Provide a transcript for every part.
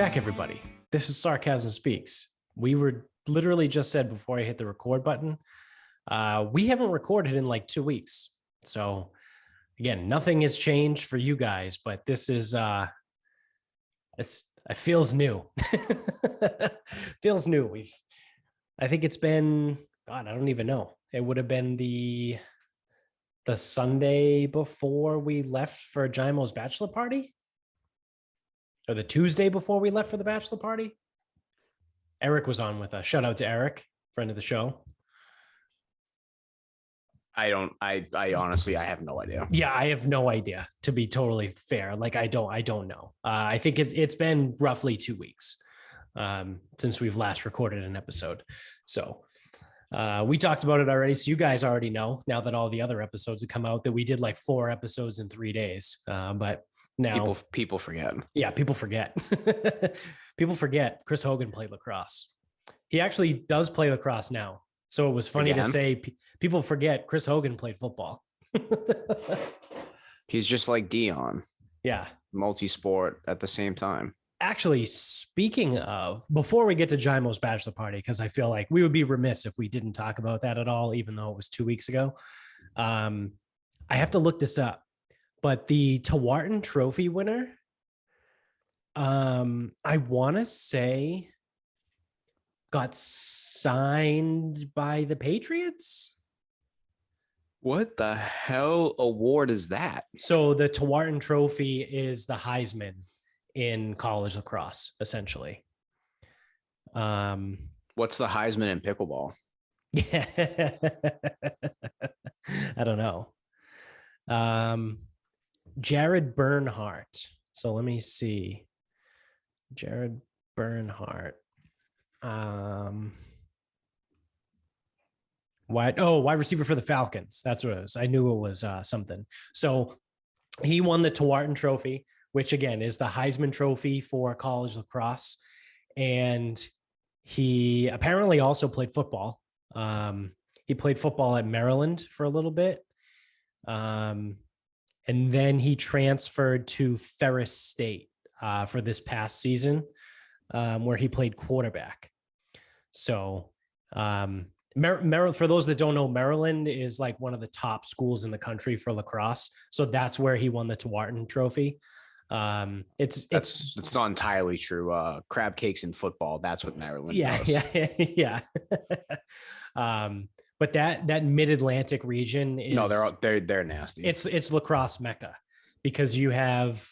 back, everybody. This is Sarcasm Speaks. We were literally just said before I hit the record button, we haven't recorded in like 2 weeks. So again, nothing has changed for you guys, but this is it feels new. Feels new. I think it's been, God, I don't even know. It would have been the Sunday before we left for Giaimo's bachelor party, or the Tuesday before we left for the bachelor party. Eric was on with us. Shout out to Eric, friend of the show. I honestly, I have no idea. Yeah, I have no idea, to be totally fair. Like, I don't know. I think it's been roughly 2 weeks since we've last recorded an episode. So we talked about it already. So you guys already know, now that all the other episodes have come out, that we did like 4 episodes in 3 days. But now people forget. Yeah, people forget. People forget Chris Hogan played lacrosse. He actually does play lacrosse now. So it was funny to say people forget Chris Hogan played football. He's just like Dijon. Yeah. Multi-sport at the same time. Actually, speaking of, before we get to Giaimo's bachelor party, because I feel like we would be remiss if we didn't talk about that at all, even though it was 2 weeks ago. I have to look this up. But the Tewaaraton Trophy winner, I want to say, got signed by the Patriots. What the hell award is that? So the Tewaaraton Trophy is the Heisman in college lacrosse, essentially. What's the Heisman in pickleball? Yeah, I don't know. Jared Bernhardt. So let me see. Jared Bernhardt. Wide receiver for the Falcons. That's what it was. I knew it was something. So he won the Tewaaraton Trophy, which again is the Heisman Trophy for college lacrosse. And he apparently also played football. He played football at Maryland for a little bit. And then he transferred to Ferris State for this past season, where he played quarterback. So Maryland, for those that don't know, Maryland is like one of the top schools in the country for lacrosse. So that's where he won the Tewaaraton Trophy. It's not entirely true. Crab cakes in football. That's what Maryland does. Yeah. But that mid-Atlantic region is they're nasty. It's lacrosse mecca, because you have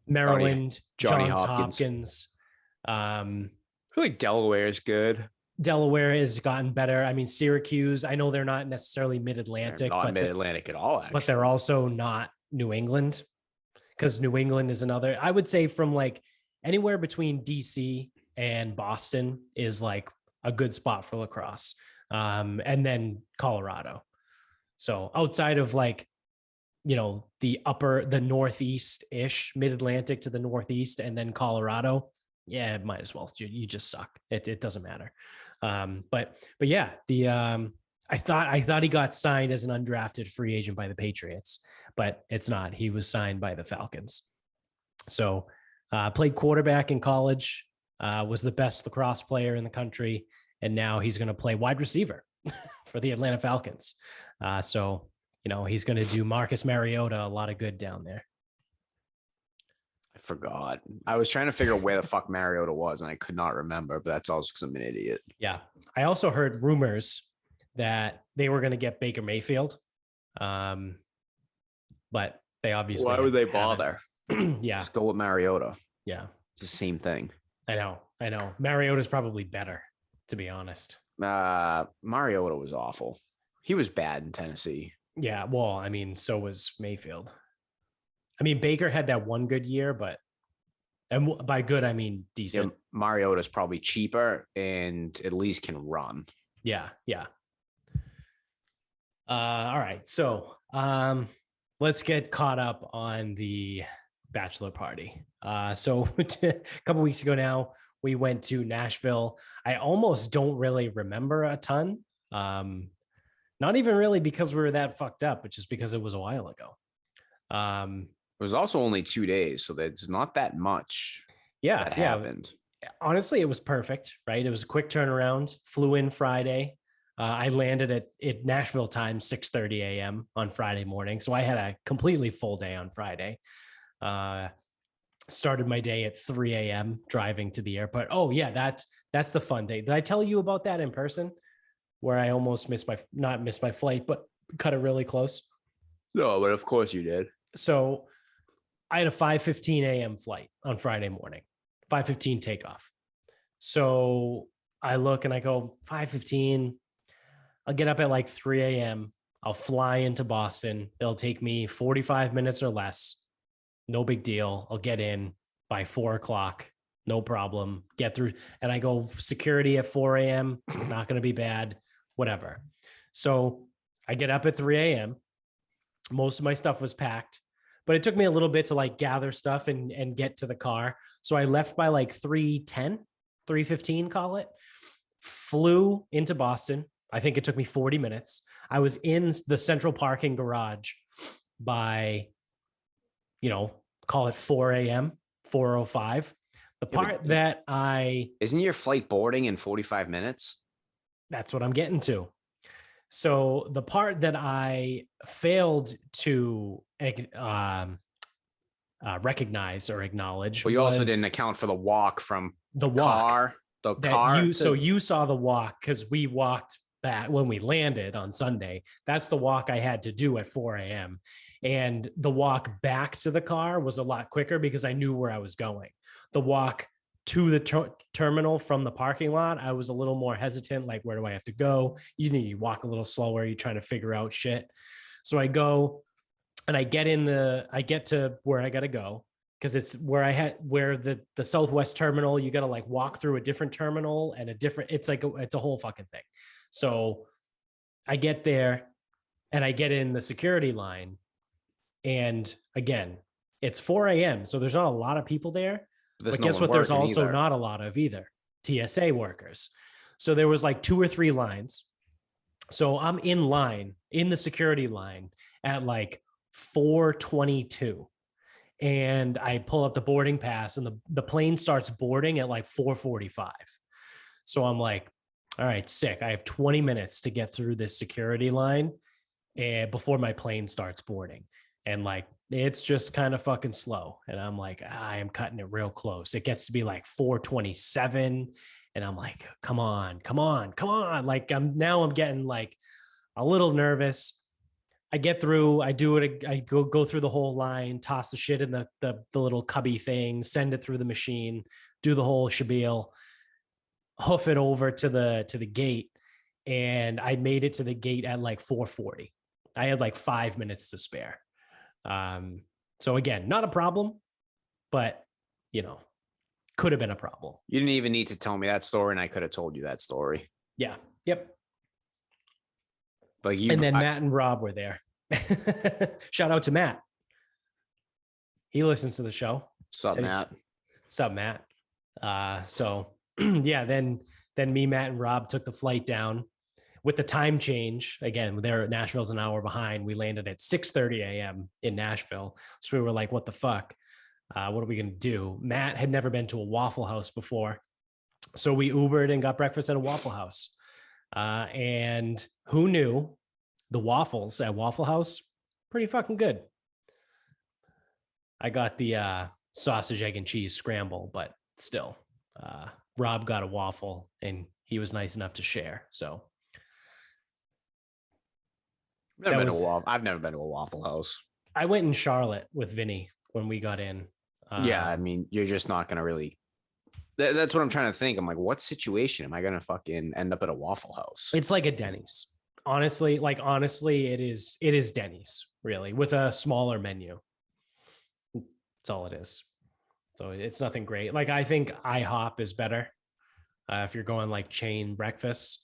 Maryland, Johns Hopkins. I feel like Delaware is good. Delaware has gotten better. I mean, Syracuse, I know they're not necessarily mid-Atlantic, not mid-Atlantic at all, actually. But they're also not New England, because New England is another, I would say, from like anywhere between DC and Boston is like a good spot for lacrosse. And then Colorado. So outside of like, the Northeast-ish, mid-Atlantic to the Northeast, and then Colorado, yeah, it might as well. You just suck. It doesn't matter. But yeah, I thought he got signed as an undrafted free agent by the Patriots, but it's not. He was signed by the Falcons. So played quarterback in college, was the best lacrosse player in the country, and now he's going to play wide receiver for the Atlanta Falcons. So he's going to do Marcus Mariota a lot of good down there. I forgot. I was trying to figure out where the fuck Mariota was, and I could not remember, but that's also because I'm an idiot. Yeah. I also heard rumors that they were going to get Baker Mayfield. But they obviously... Why would they bother? Yeah. Just go with Mariota. Yeah. It's the same thing. I know. Mariota's probably better, to be honest. Mariota was awful. He was bad in Tennessee. Yeah. Well, I mean, so was Mayfield. I mean, Baker had that one good year, and by good, I mean decent. Yeah, Mariota's probably cheaper and at least can run. Yeah. All right. So let's get caught up on the bachelor party. So a couple weeks ago now, we went to Nashville. I almost don't really remember a ton. Not even really because we were that fucked up, but just because it was a while ago. It was also only 2 days, so there's not that much. That happened. Honestly, it was perfect, right? It was a quick turnaround. Flew in Friday. I landed at Nashville time, 6:30 a.m. on Friday morning. So I had a completely full day on Friday. Started my day at 3 a.m. driving to the airport. Oh, yeah, that's the fun day. Did I tell you about that in person? Where I almost not missed my flight, but cut it really close. No, but of course you did. So I had a 5:15 a.m. flight on Friday morning, 5:15 takeoff. So I look and I go 5:15. I'll get up at like 3 a.m. I'll fly into Boston. It'll take me 45 minutes or less. No big deal. I'll get in by 4 o'clock. No problem. Get through. And I go security at 4 a.m. Not going to be bad. Whatever. So I get up at 3 a.m. Most of my stuff was packed, but it took me a little bit to like gather stuff and get to the car. So I left by like 3:10, 3:15, call it. Flew into Boston. I think it took me 40 minutes. I was in the central parking garage by, call it 4 a.m., 4:05. The part that Isn't your flight boarding in 45 minutes? That's what I'm getting to. So the part that I failed to recognize or acknowledge. Well, you also didn't account for the walk from the car. So you saw the walk because we walked back when we landed on Sunday. That's the walk I had to do at 4 a.m. And the walk back to the car was a lot quicker because I knew where I was going. The walk to the terminal from the parking lot, I was a little more hesitant. Like, where do I have to go? You walk a little slower. You're trying to figure out shit. So I go and I get to where I got to go. Cause it's where the Southwest terminal, you got to like walk through a different terminal and it's a whole fucking thing. So I get there and I get in the security line. And again, it's 4 a.m. So there's not a lot of people there. But guess what? There's also not a lot of either TSA workers. So there was like 2 or 3 lines. So I'm in line in the security line at like 4:22. And I pull up the boarding pass and the plane starts boarding at like 4:45. So I'm like, all right, sick. I have 20 minutes to get through this security line before my plane starts boarding. And like, it's just kind of fucking slow. And I'm like, I am cutting it real close. It gets to be like 4:27. And I'm like, come on. Like I'm getting like a little nervous. I get through, I do it. I go through the whole line, toss the shit in the little cubby thing, send it through the machine, do the whole shabil, hoof it over to the gate. And I made it to the gate at like 4:40. I had like 5 minutes to spare. So again, not a problem, but could have been a problem. You didn't even need to tell me that story, and I could have told you that story. Yeah. Yep. Like Matt and Rob were there. Shout out to Matt. He listens to the show. Sup, Matt? Sup, Matt? So yeah, then me, Matt, and Rob took the flight down. With the time change, again, Nashville's an hour behind. We landed at 6:30 a.m. in Nashville. So we were like, what the fuck? What are we going to do? Matt had never been to a Waffle House before. So we Ubered and got breakfast at a Waffle House. And who knew the waffles at Waffle House? Pretty fucking good. I got the sausage, egg, and cheese scramble, but still, Rob got a waffle and he was nice enough to share. So I've never been to a Waffle House. I went in Charlotte with Vinny when we got in. Yeah, I mean, you're just not going to really. That's what I'm trying to think. I'm like, what situation am I going to fucking end up at a Waffle House? It's like a Denny's. Honestly, it is Denny's, really, with a smaller menu. That's all it is. So it's nothing great. Like, I think IHOP is better if you're going like chain breakfast.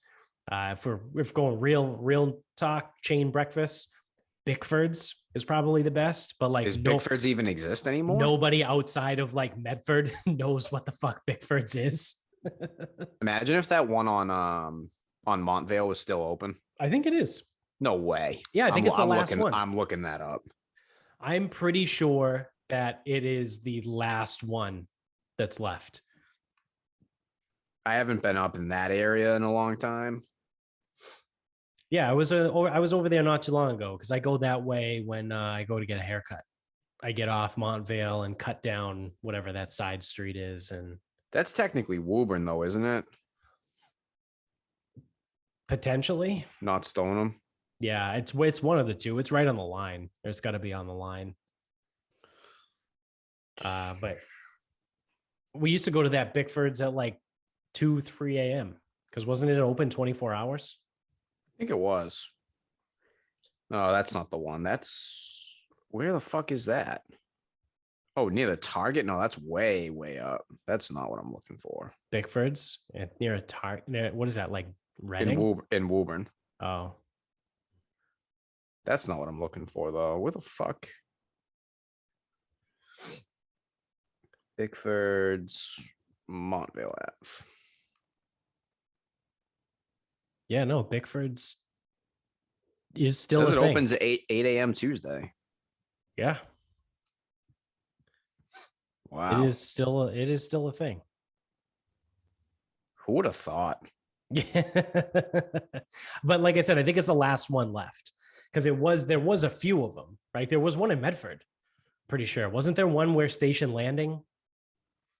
If we're going real talk chain breakfast, Bickford's is probably the best. But like, does Bickford's even exist anymore? Nobody outside of like Medford knows what the fuck Bickford's is. Imagine if that one on Montvale was still open. I think it is. No way. Yeah, I think it's the last one. I'm looking that up. I'm pretty sure that it is the last one that's left. I haven't been up in that area in a long time. Yeah, I was over there not too long ago because I go that way when I go to get a haircut. I get off Montvale and cut down whatever that side street is, and That's technically Woburn, though, isn't it? potentially, Not Stoneham. yeah, it's one of the two. It's right on the line. It's got to be on the line. But we used to go to that Bickford's at like 2, 3 a.m. because wasn't it open 24 hours? I think it was. No, that's not the one. Where the fuck is that? Oh, near the Target? No, that's way, way up. That's not what I'm looking for. Bickford's near a Target. What is that, like Reading? In Woburn. Oh, That's not what I'm looking for, though. Where the fuck? Bickford's Montvale Ave. yeah, no, Bickford's is still Says a it thing. opens at 8 a.m. Tuesday. Yeah, Wow. it is still a thing. Who would have thought? Yeah. But like I said, I think it's the last one left because there was a few of them, right? There was one in Medford, pretty sure. Wasn't there one where Station Landing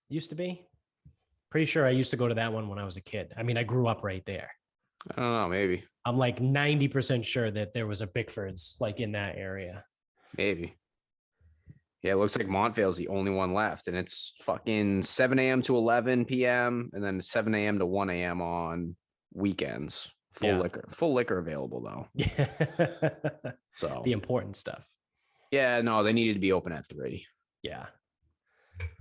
used to be? Pretty sure I used to go to that one when I was a kid. I mean, I grew up right there. I don't know. Maybe. I'm like 90% sure that there was a Bickford's like in that area. Maybe. Yeah, it looks like Montvale's the only one left, and it's fucking 7 a.m. to 11 p.m. and then 7 a.m. to 1 a.m. on weekends. Full liquor available though. Yeah. So the important stuff. yeah, no, they needed to be open at 3. Yeah.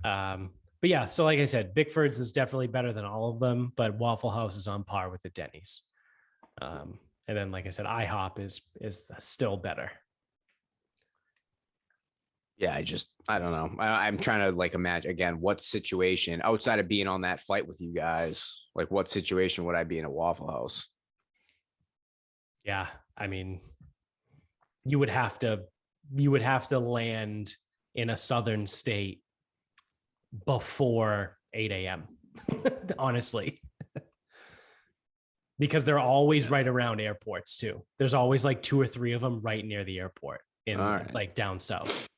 But yeah, so like I said, Bickford's is definitely better than all of them, but Waffle House is on par with the Denny's. And then, like I said, IHOP is still better. Yeah, I don't know. I'm trying to like imagine again what situation outside of being on that flight with you guys, like what situation would I be in a Waffle House? Yeah, I mean, you would have to land in a southern state before 8 a.m. honestly. Because they're always right around airports too. There's always like 2 or 3 of them right near the airport in like down south.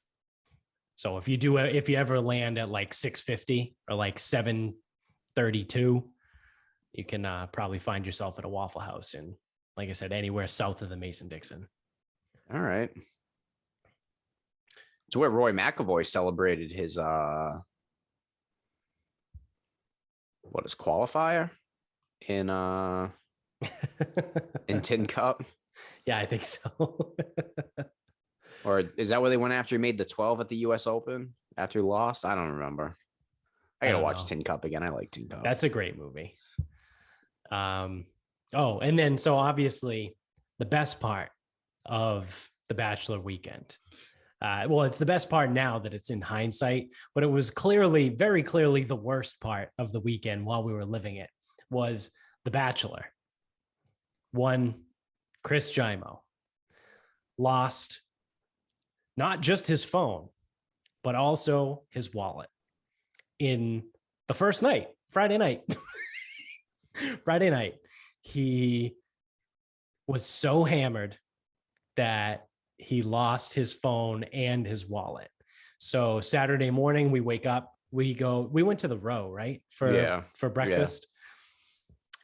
So if you ever land at like 6:50 or like 7:32, you can probably find yourself at a Waffle House in, like I said, anywhere south of the Mason-Dixon. All right. It's where Roy McAvoy celebrated his qualifier in Tin Cup. Yeah, I think so. Or is that where they went after he made the 12 at the US Open after he lost? I don't remember. I gotta watch Tin Cup again. I like Tin Cup. That's a great movie. Oh, and then so obviously the best part of the Bachelor weekend. Well, it's the best part now that it's in hindsight, but it was very clearly the worst part of the weekend while we were living it was The Bachelor. One, Chris Giaimo lost not just his phone, but also his wallet in the first night, Friday night. Friday night, he was so hammered that he lost his phone and his wallet. So Saturday morning, we wake up, we went to the Row, right? For breakfast. Yeah.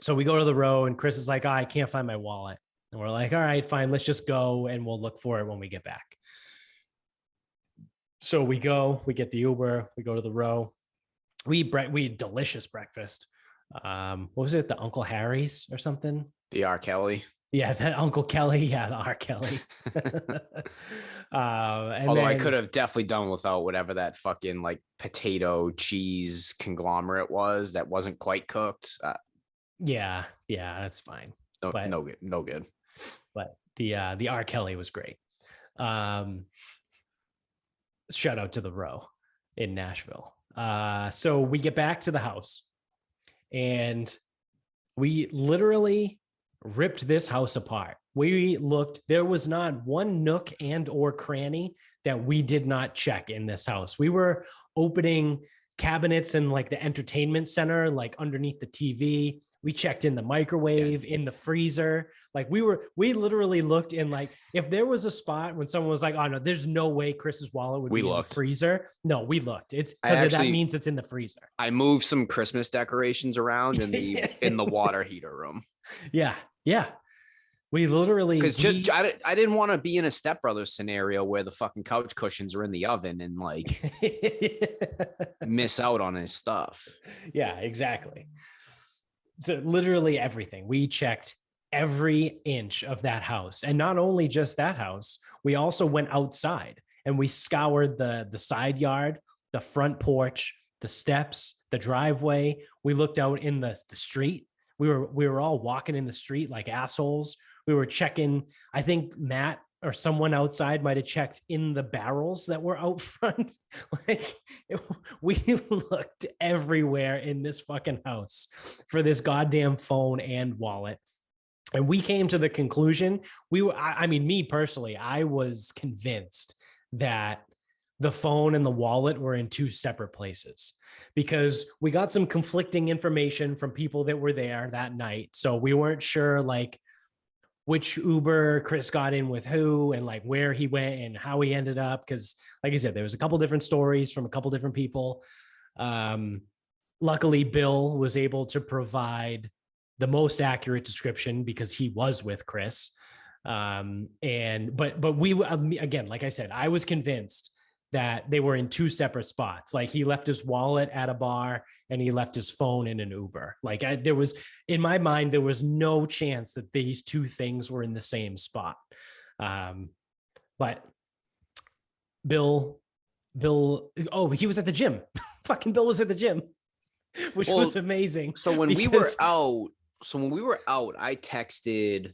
So we go to the Row and Chris is like, I can't find my wallet. And we're like, all right, fine, let's just go and we'll look for it when we get back. So we get the Uber, we go to the Row. We eat delicious breakfast. What was it? The Uncle Harry's or something? The R. Kelly. Yeah, that Uncle Kelly. Yeah, the R. Kelly. Although I could have definitely done without whatever that fucking like potato cheese conglomerate was that wasn't quite cooked. Yeah, that's fine. No good. But the R. Kelly was great. Shout out to the Row in Nashville. So we get back to the house and we literally ripped this house apart. There was not one nook and or cranny that we did not check in this house. We were opening cabinets in like the entertainment center, like underneath the TV. We checked in the microwave, in the freezer. Like we literally looked in, like, if there was a spot when someone was like, oh no, there's no way Chris's wallet would be in the freezer. No, we looked. It's because that means it's in the freezer. I moved some Christmas decorations around in the water heater room. Yeah. Yeah. We literally, because I didn't want to be in a Step Brothers scenario where the fucking couch cushions are in the oven and like miss out on his stuff. Yeah, exactly. So literally everything. We checked every inch of that house. And not only just that house, we also went outside and we scoured the side yard, the front porch, the steps, the driveway. We looked out in the street. We were all walking in the street like assholes. We were checking, I think Matt or someone outside might have checked in the barrels that were out front. We looked everywhere in this fucking house for this goddamn phone and wallet. And we came to the conclusion, me personally, I was convinced that the phone and the wallet were in two separate places, because we got some conflicting information from people that were there that night. So we weren't sure like which Uber Chris got in with who and like where he went and how he ended up. Cause like I said, there was a couple different stories from a couple different people. Luckily, Bill was able to provide the most accurate description because he was with Chris. But we, again, like I said, I was convinced that they were in two separate spots. Like he left his wallet at a bar and he left his phone in an Uber. Like there was, in my mind, there was no chance that these two things were in the same spot. But Bill, oh, he was at the gym. Fucking Bill was at the gym, which was amazing. So when we were out, I texted,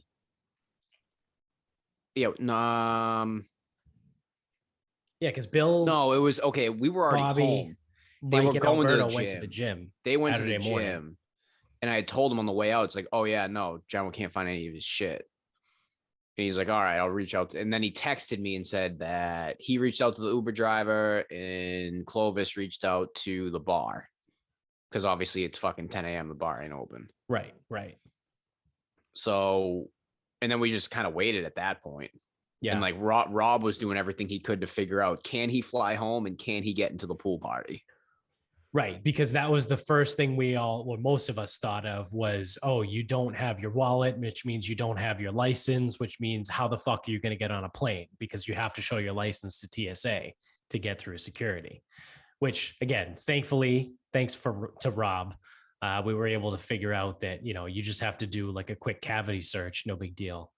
yeah, because Bill. No, it was okay. We were already Bobby, home. They were going to the gym. Went to the gym. They went to the gym, and I told him on the way out, it's like, oh yeah, no, Giaimo can't find any of his shit. And he's like, all right, I'll reach out. And then he texted me and said that he reached out to the Uber driver and Clovis reached out to the bar. Because obviously it's fucking 10 a.m. The bar ain't open. Right. So, and then we just kind of waited at that point. Yeah. And like Rob was doing everything he could to figure out, can he fly home and can he get into the pool party? Right. Because that was the first thing most of us thought of was, oh, you don't have your wallet, which means you don't have your license, which means how the fuck are you going to get on a plane? Because you have to show your license to TSA to get through security, which again, thankfully, thanks to Rob, we were able to figure out that, you just have to do like a quick cavity search. No big deal.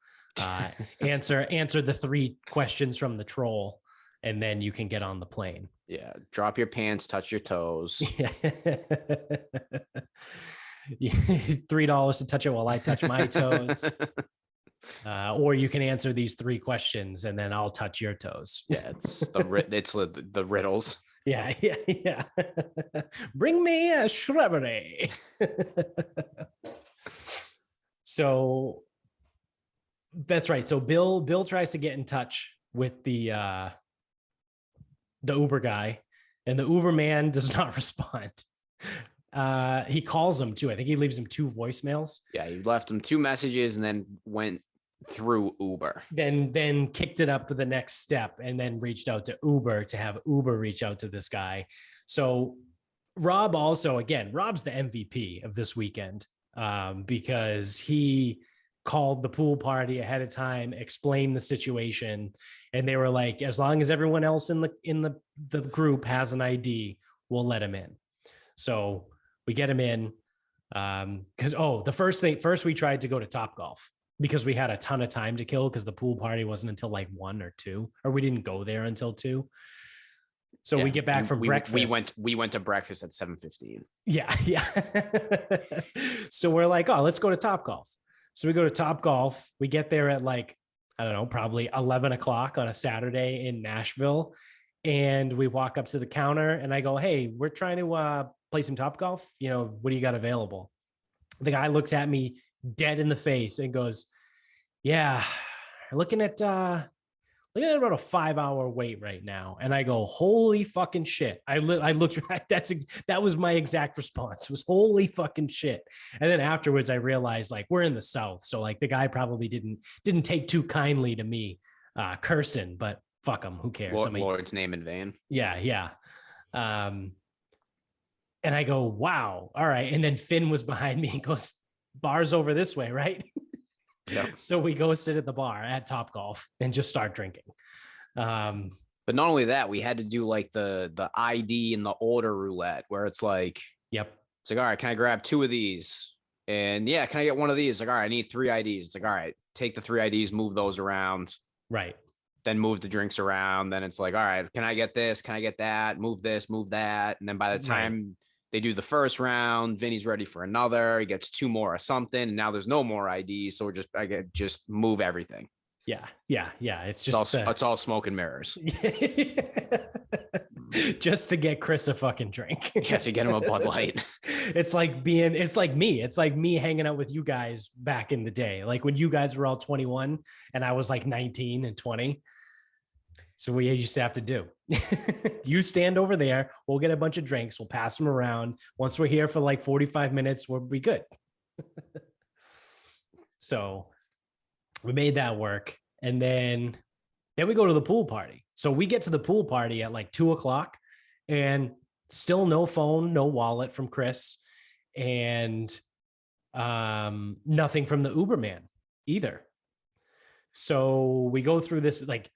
Answer the 3 questions from the troll, and then you can get on the plane. Yeah. Drop your pants, touch your toes. Yeah. $3 to touch it while I touch my toes. Or you can answer these 3 questions and then I'll touch your toes. Yeah, it's the riddles. Yeah. Bring me a shrubbery. So that's right. So Bill tries to get in touch with the Uber guy, and the Uber man does not respond. He calls him too. I think he leaves him 2 voicemails. Yeah, he left him 2 messages and then went through Uber. Then kicked it up to the next step and then reached out to Uber to have Uber reach out to this guy. So Rob also, again, Rob's the MVP of this weekend because he called the pool party ahead of time, explained the situation, and they were like, as long as everyone else in the group has an ID, we'll let him in. So we get him in because first we tried to go to Topgolf because we had a ton of time to kill because the pool party wasn't until like 1 or 2, or we didn't go there until 2. So we get back from breakfast. We went to breakfast at 7:15. Yeah. So we're like, oh, let's go to Topgolf. So we go to Topgolf. We get there at like, I don't know, probably 11 o'clock on a Saturday in Nashville. And we walk up to the counter and I go, hey, we're trying to play some Topgolf. What do you got available? The guy looks at me dead in the face and goes, yeah, looking at looking at about a 5-hour wait right now. And I go, holy fucking shit. I looked, that was my exact response, was holy fucking shit. And then afterwards I realized like we're in the South. So like the guy probably didn't take too kindly to me cursing, but fuck him. Who cares? Lord's name in vain. Yeah. Yeah. And I go, wow. All right. And then Finn was behind me and goes, bar's over this way, right? Yeah. So we go sit at the bar at Topgolf and just start drinking. But not only that, we had to do like the ID and the order roulette where it's like, yep. It's like, all right, can I grab 2 of these? And yeah, can I get 1 of these? Like, all right, I need 3 IDs. It's like, all right, take the 3 IDs, move those around. Right. Then move the drinks around. Then it's like, all right, can I get this? Can I get that? Move this, move that. And then by the time they do the first round, Vinny's ready for another. He gets 2 more or something. And now there's no more IDs. So just move everything. Yeah. Yeah. Yeah. It's just, it's all smoke and mirrors. Just to get Chris a fucking drink. You have to get him a Bud Light. It's like me hanging out with you guys back in the day. Like when you guys were all 21 and I was like 19 and 20. So we used to have to do. You stand over there. We'll get a bunch of drinks. We'll pass them around. Once we're here for like 45 minutes, we'll be good. So we made that work. And then we go to the pool party. So we get to the pool party at like 2:00 and still no phone, no wallet from Chris, and nothing from the Uberman either. So we go through this, like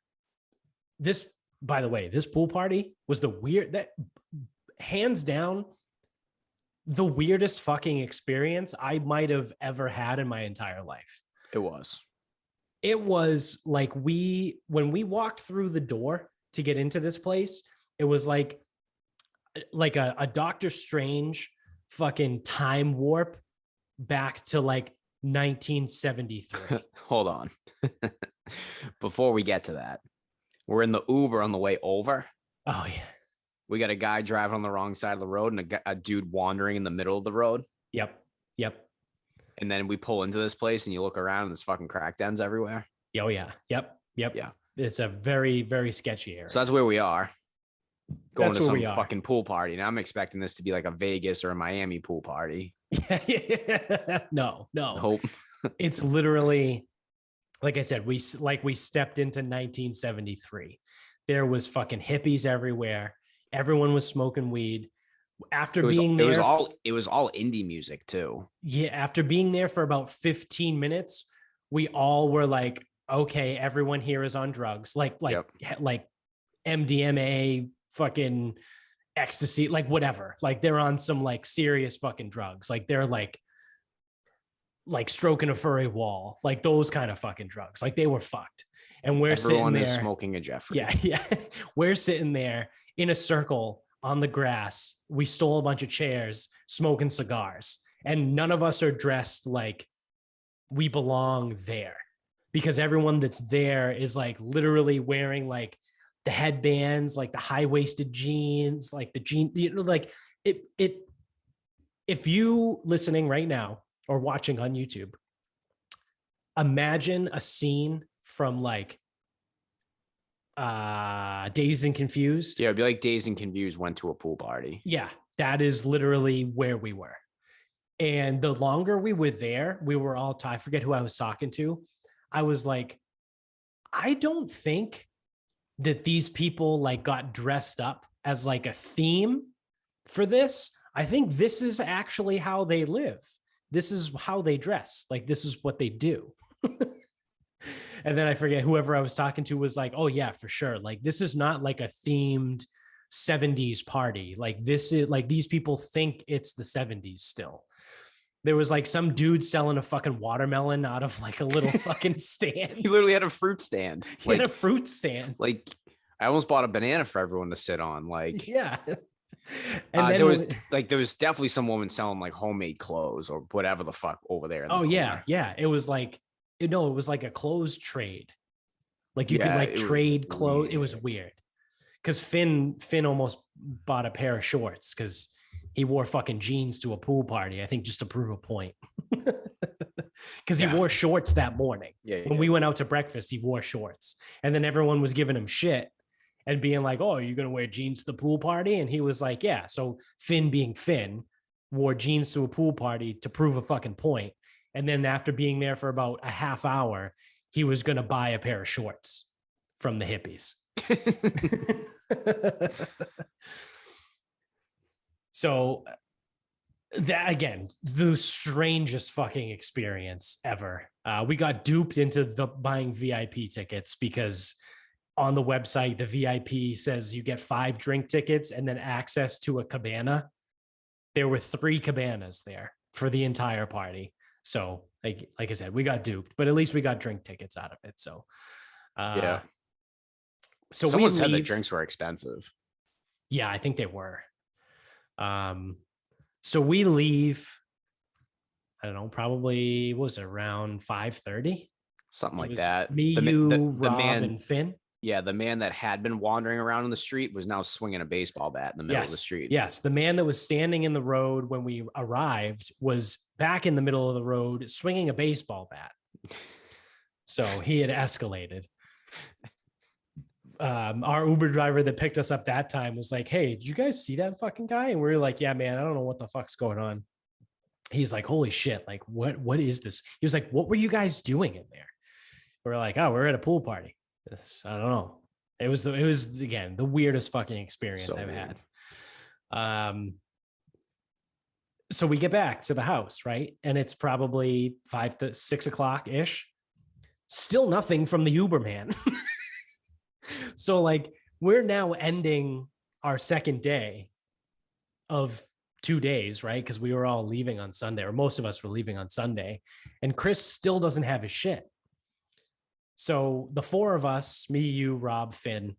this, by the way, this pool party was hands down, the weirdest fucking experience I might have ever had in my entire life. It was like when we walked through the door to get into this place, it was like a Doctor Strange fucking time warp back to like 1973. Hold on. Before we get to that, we're in the Uber on the way over. Oh, yeah. We got a guy driving on the wrong side of the road and a dude wandering in the middle of the road. Yep. And then we pull into this place and you look around and there's fucking crack dens everywhere. Oh, yeah. Yep. Yeah. It's a very, very sketchy area. So that's where we are. Going to some fucking pool party. Now I'm expecting this to be like a Vegas or a Miami pool party. No. Nope. It's literally, like I said, we stepped into 1973. There was fucking hippies everywhere. Everyone was smoking weed. It was all indie music too. Yeah. After being there for about 15 minutes, we all were like, okay, everyone here is on drugs, like MDMA, fucking ecstasy, like whatever. Like they're on some like serious fucking drugs. Like they're like stroking a furry wall, like those kind of fucking drugs. Like they were fucked. And we're Everyone sitting there is smoking a Jeffrey. Yeah. We're sitting there in a circle on the grass. We stole a bunch of chairs, smoking cigars, and none of us are dressed like we belong there, because everyone that's there is like literally wearing like the headbands, like the high-waisted jeans, like the jean, like it. If you listening right now or watching on YouTube, imagine a scene from like Dazed and Confused. Yeah, it'd be like Dazed and Confused went to a pool party. Yeah, that is literally where we were. And the longer we were there, we were all, I forget who I was talking to. I was like, I don't think that these people like got dressed up as like a theme for this. I think this is actually how they live. This is how they dress. Like, this is what they do. And then I forget, whoever I was talking to was like, oh yeah, for sure. Like, this is not like a themed 70s party. Like, this is like, these people think it's the 70s still. There was like some dude selling a fucking watermelon out of like a little fucking stand. He literally had a fruit stand. He had a fruit stand. Like, I almost bought a banana for everyone to sit on. Like, yeah. And then there was definitely some woman selling like homemade clothes or whatever the fuck over there. Oh yeah. Yeah. It was like, it was like a clothes trade. Like you could like trade clothes. Weird. It was weird. Cause Finn almost bought a pair of shorts because he wore fucking jeans to a pool party, I think, just to prove a point. because he wore shorts that morning. Yeah. When we went out to breakfast, he wore shorts. And then everyone was giving him shit and being like, oh, are you going to wear jeans to the pool party? And he was like, yeah. So Finn, being Finn, wore jeans to a pool party to prove a fucking point. And then after being there for about a half hour, he was going to buy a pair of shorts from the hippies. So that, again, the strangest fucking experience ever. We got duped into buying VIP tickets because on the website, the VIP says you get 5 drink tickets and then access to a cabana. There were 3 cabanas there for the entire party. So like I said, we got duped, but at least we got drink tickets out of it. So yeah. So someone said the drinks were expensive. Yeah, I think they were. So we leave, I don't know, probably, what was it, around 5:30? Something like that. Me, Rob, and Finn. Yeah, the man that had been wandering around in the street was now swinging a baseball bat in the middle of the street. Yes, the man that was standing in the road when we arrived was back in the middle of the road swinging a baseball bat. So he had escalated. Our Uber driver that picked us up that time was like, hey, did you guys see that fucking guy? And we were like, yeah, man, I don't know what the fuck's going on. He's like, holy shit, like, what is this? He was like, what were you guys doing in there? We're like, oh, we're at a pool party. I don't know. It was again, the weirdest fucking experience I've had. So we get back to the house, right? And it's probably 5 to 6 o'clock ish. Still nothing from the Uber man. So like, we're now ending our second day of 2 days, right? Because we were all leaving on Sunday, or most of us were leaving on Sunday, and Chris still doesn't have his shit. So the 4 of us, me, you, Rob, Finn,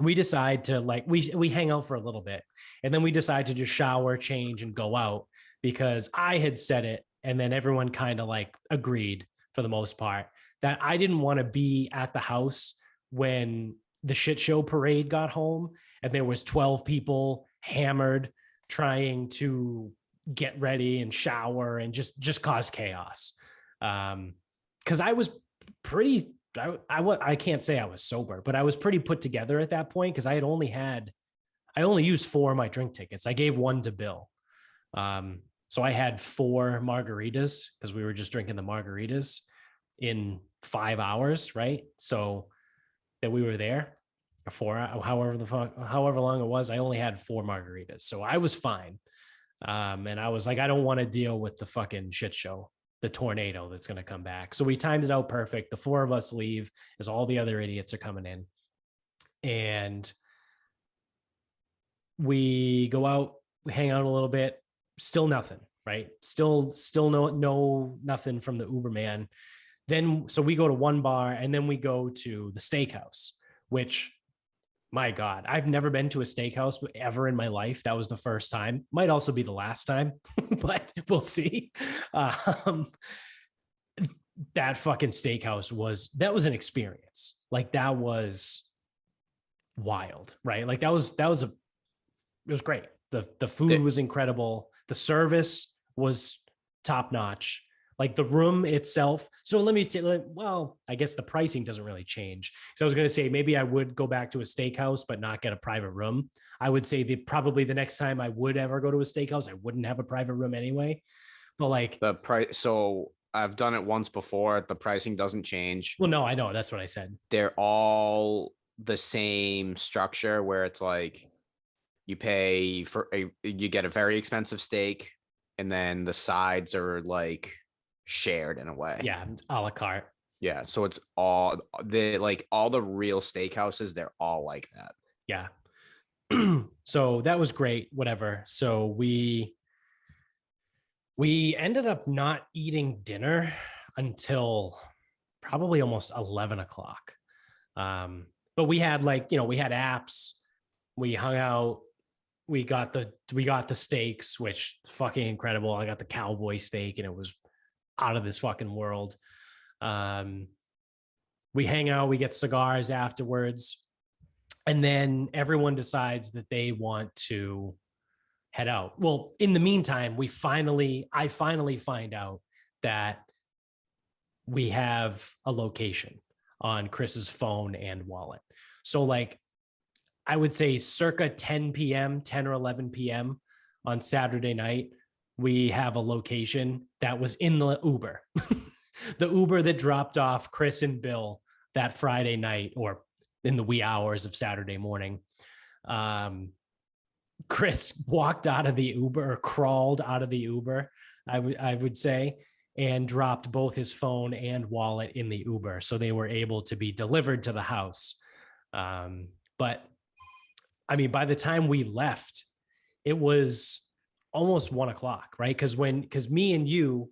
we decide to we hang out for a little bit, and then we decide to just shower, change, and go out, because I had said it, and then everyone kind of like agreed for the most part that I didn't want to be at the house when the shit show parade got home and there was 12 people hammered trying to get ready and shower and just cause chaos. Because I was pretty, I can't say I was sober, but I was pretty put together at that point, because I only used 4 of my drink tickets. I gave 1 to Bill. So I had 4 margaritas because we were just drinking the margaritas in 5 hours, right? So that we were there for however long it was, I only had 4 margaritas. So I was fine. And I was like, I don't want to deal with the fucking shit show, the tornado that's going to come back. So we timed it out perfect. The 4 of us leave as all the other idiots are coming in. And we go out, we hang out a little bit, still nothing, right? Still no nothing from the Uber man. Then, so we go to one bar, and then we go to the steakhouse, which, my God, I've never been to a steakhouse ever in my life. That was the first time. Might also be the last time, but we'll see. That fucking steakhouse that was an experience. Like, that was wild, right? Like, it was great. The food was incredible. The service was top notch. Like, the room itself. So let me say, well, I guess the pricing doesn't really change. So I was going to say, maybe I would go back to a steakhouse, but not get a private room. I would say probably the next time I would ever go to a steakhouse, I wouldn't have a private room anyway. But like the price. So I've done it once before. The pricing doesn't change. Well, no, I know. That's what I said. They're all the same structure, where it's like you pay you get a very expensive steak, and then the sides are like shared in a way. Yeah, a la carte. Yeah, so it's all all the real steakhouses, they're all like that. Yeah. So that was great, whatever. So we ended up not eating dinner until probably almost 11 o'clock. But we had we had apps, we hung out, we got the steaks, which fucking incredible. I got the cowboy steak and it was out of this fucking world. We hang out, we get cigars afterwards, and then everyone decides that they want to head out. Well, in the meantime, I finally find out that we have a location on Chris's phone and wallet. So like, I would say circa 10 p.m., 10 or 11 p.m. on Saturday night, we have a location that was in the Uber, the Uber that dropped off Chris and Bill that Friday night or in the wee hours of Saturday morning. Chris walked out of the Uber or crawled out of the Uber, I would say, and dropped both his phone and wallet in the Uber. So they were able to be delivered to the house. But I mean, by the time we left, it was almost 1 o'clock, right? Because me and you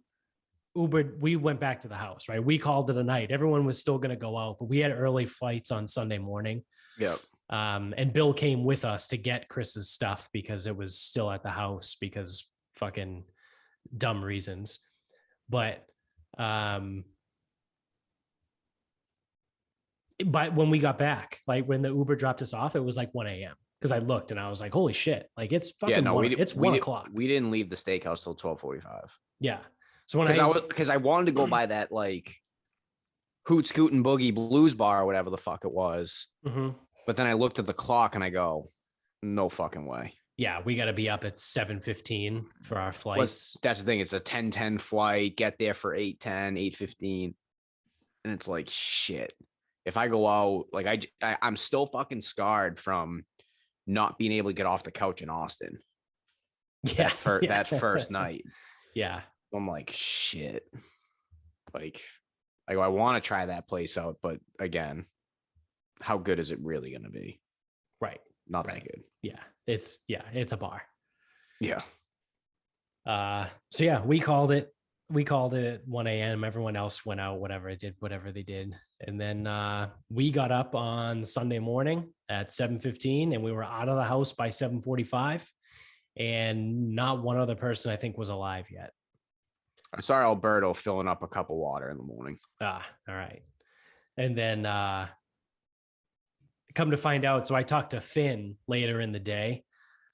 Ubered, we went back to the house, right? We called it a night. Everyone was still going to go out, but we had early flights on Sunday morning. Yep. And Bill came with us to get Chris's stuff because it was still at the house because fucking dumb reasons. But when we got back, like when the Uber dropped us off, it was like 1 a.m. because I looked and I was like, holy shit, like it's fucking it's 1 o'clock. We didn't leave the steakhouse till 12:45. Yeah. So when I wanted to go by that like Hoot Scoot and Boogie Blues Bar or whatever the fuck it was. Mm-hmm. But then I looked at the clock and I go, no fucking way. Yeah, we got to be up at 7:15 for our flights. That's the thing. It's a 10:10 flight. Get there for 8:10, 8:15. And it's like, shit. If I go out, like I'm still fucking scarred from not being able to get off the couch in Austin. Yeah. That first night. Yeah. I'm like, shit. Like I want to try that place out, but again, how good is it really going to be? Right. Not that good. Yeah. It's a bar. Yeah. So yeah, we called it at 1 a.m. Everyone else went out, whatever they did. And then we got up on Sunday morning at 7:15 and we were out of the house by 7:45. And not one other person I think was alive yet. I saw Alberto filling up a cup of water in the morning. All right. And then come to find out, so I talked to Finn later in the day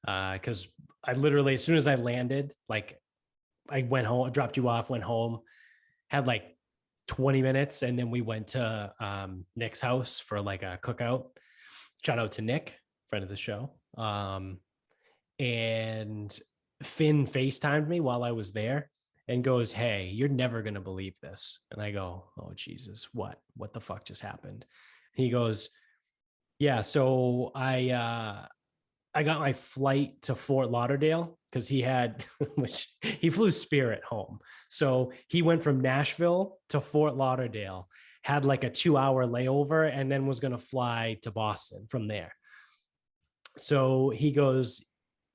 because I literally, as soon as I landed, like I went home, dropped you off, went home, had like 20 minutes, and then we went to Nick's house for like a cookout. Shout out to Nick, friend of the show. And Finn FaceTimed me while I was there and goes, "Hey, you're never going to believe this." And I go, "Oh, Jesus, what the fuck just happened?" He goes, "Yeah, so I got my flight to Fort Lauderdale because he had, which he flew Spirit home. So he went from Nashville to Fort Lauderdale, had like a 2-hour layover, and then was going to fly to Boston from there." So he goes,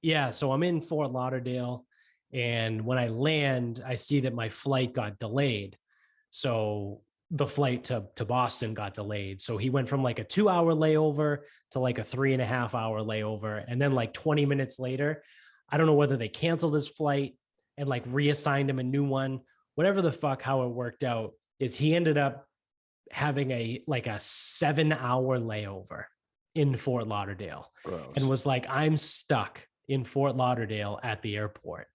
"Yeah, so I'm in Fort Lauderdale. And when I land, I see that my flight got delayed. So the flight to Boston got delayed. So he went from like a 2-hour layover to like a 3.5-hour layover. And then like 20 minutes later, I don't know whether they canceled his flight and like reassigned him a new one, whatever the fuck, how it worked out is he ended up having a 7-hour layover in Fort Lauderdale. Gross. And was like, I'm stuck in Fort Lauderdale at the airport."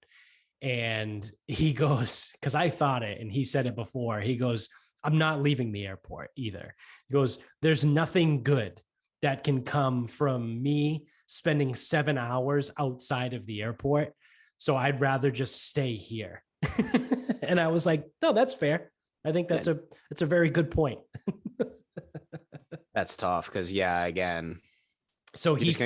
And he goes, because I thought it, and he said it before, he goes, "I'm not leaving the airport either." He goes, "There's nothing good that can come from me spending 7 hours outside of the airport. So I'd rather just stay here." And I was like, no, that's fair. I think that's a very good point. That's tough because you're so just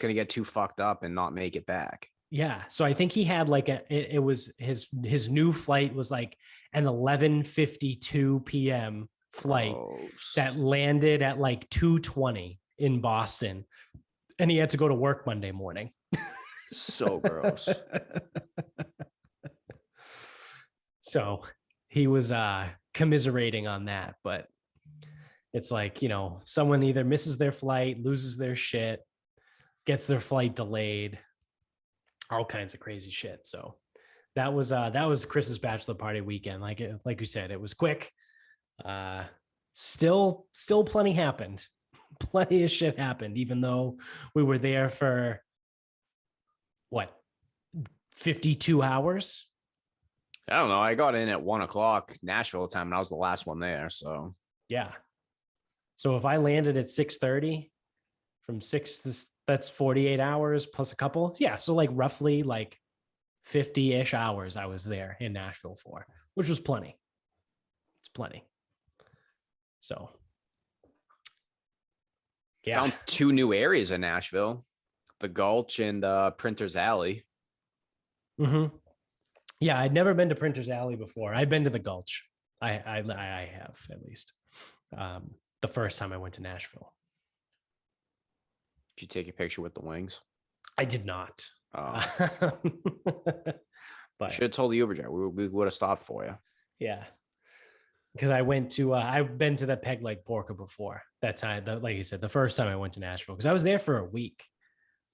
gonna get too fucked up and not make it back. Yeah. So I think he had like it was his new flight was like an 11:52 p.m. flight that landed at like 2:20 in Boston. And he had to go to work Monday morning. So gross. So he was commiserating on that, but it's like, someone either misses their flight, loses their shit, gets their flight delayed, all kinds of crazy shit. So that was Chris's bachelor party weekend. Like you said, it was quick. Still plenty happened. Plenty of shit happened, even though we were there for 52 hours. I don't know. I got in at 1 o'clock Nashville time, and I was the last one there. So Yeah. So if I landed at 6:30 from 6 to, that's 48 hours plus a couple. Yeah. So like roughly like 50-ish hours I was there in Nashville for, which was plenty. It's plenty. So yeah. found 2 new areas in Nashville, the Gulch and Printer's Alley. Mm-hmm. Yeah, I'd never been to Printer's Alley before. I'd been to the Gulch. I have, at least. The first time I went to Nashville. Did you take a picture with the wings? I did not. Oh. But should have told the Uber driver. We would have stopped for you. Yeah. Because I went to, I've been to the Peg Leg Porker before that time. Like you said, the first time I went to Nashville, because I was there for a week.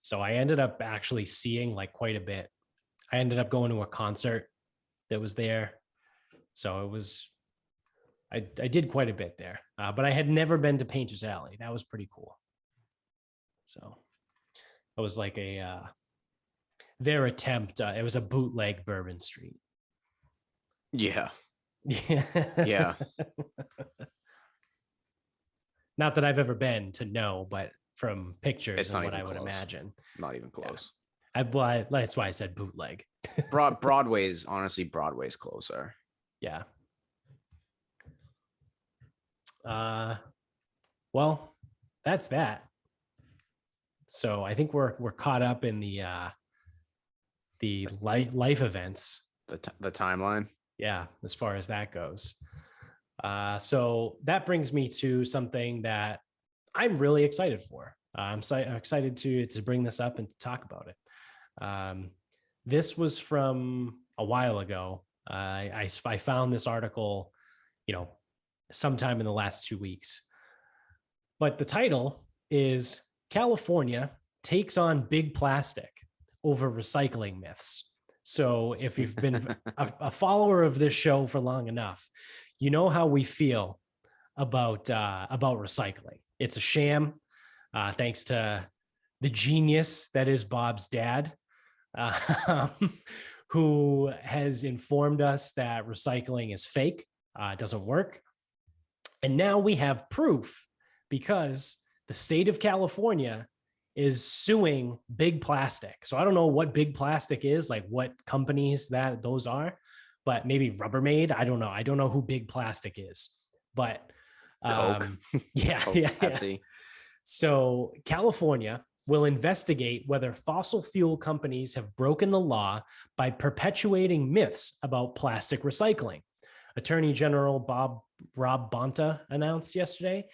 So I ended up actually seeing like quite a bit. I ended up going to a concert that was there. So it was, I did quite a bit there, but I had never been to Painter's Alley. That was pretty cool. So it was like their attempt. It was a bootleg Bourbon Street. Yeah. Yeah. Yeah. Not that I've ever been to know, but from pictures It's and not what I even would close. imagine. Not even close. That's why I said bootleg. Broadway's closer. Yeah. Well, that's that. So I think we're caught up in the life events. The timeline. Yeah, as far as that goes. So that brings me to something that I'm really excited for. I'm excited to bring this up and talk about it. This was from a while ago. I found this article, sometime in the last 2 weeks. But the title is California takes on big plastic over recycling myths. So if you've been a follower of this show for long enough, you know how we feel about recycling. It's a sham, thanks to the genius that is Bob's dad, who has informed us that recycling is fake, it doesn't work. And now we have proof because the state of California is suing big plastic. So I don't know what big plastic is, like what companies those are, but maybe Rubbermaid. I don't know. I don't know who big plastic is, but Coke. Yeah, Coke, yeah. Pepsi. So California will investigate whether fossil fuel companies have broken the law by perpetuating myths about plastic recycling. Attorney General Rob Bonta announced yesterday.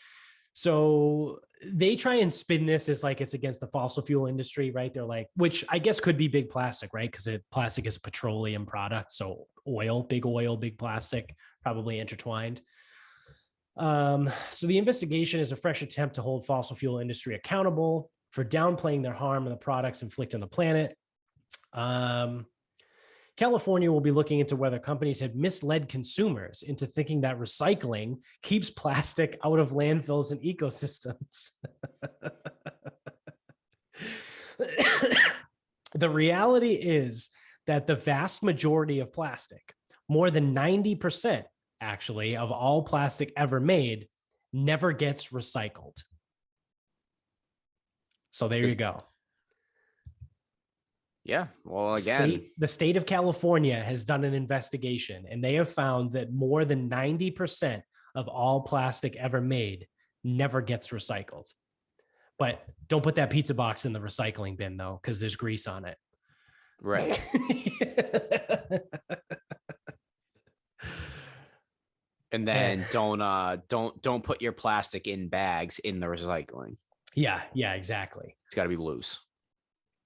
So they try and spin this as like it's against the fossil fuel industry, right? They're like, which I guess could be big plastic, right? Because plastic is a petroleum product. So big plastic, probably intertwined. So the investigation is a fresh attempt to hold fossil fuel industry accountable for downplaying their harm and the products inflict on the planet. California will be looking into whether companies have misled consumers into thinking that recycling keeps plastic out of landfills and ecosystems. The reality is that the vast majority of plastic, more than 90% actually of all plastic ever made, never gets recycled. So there you go. Yeah. Well, again, the state of California has done an investigation and they have found that more than 90% of all plastic ever made never gets recycled. But don't put that pizza box in the recycling bin though, because there's grease on it. Right. And then don't put your plastic in bags in the recycling. Yeah, exactly. It's got to be loose.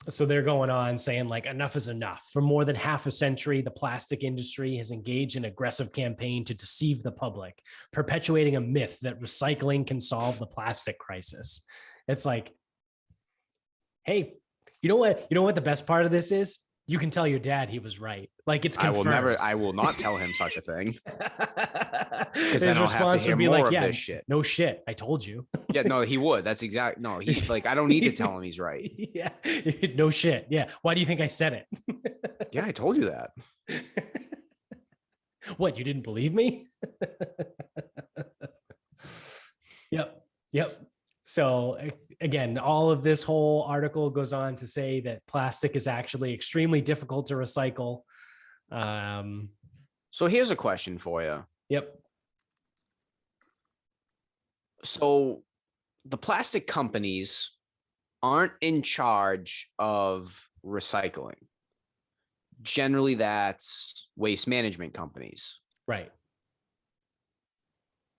So they're going on saying like enough is enough. For more than half a century, the plastic industry has engaged in an aggressive campaign to deceive the public, perpetuating a myth that recycling can solve the plastic crisis. It's like, hey, you know what the best part of this is? You can tell your dad he was right. Like it's confirmed. I will not tell him such a thing. His response would be like, yeah, shit. No shit. I told you. Yeah, no, he would. That's exact. No, he's like, I don't need to tell him he's right. Yeah. No shit. Yeah. Why do you think I said it? Yeah, I told you that. What, you didn't believe me? Yep. Yep. So again, all of this whole article goes on to say that plastic is actually extremely difficult to recycle. So here's a question for you. Yep. So the plastic companies aren't in charge of recycling. Generally, that's waste management companies. Right.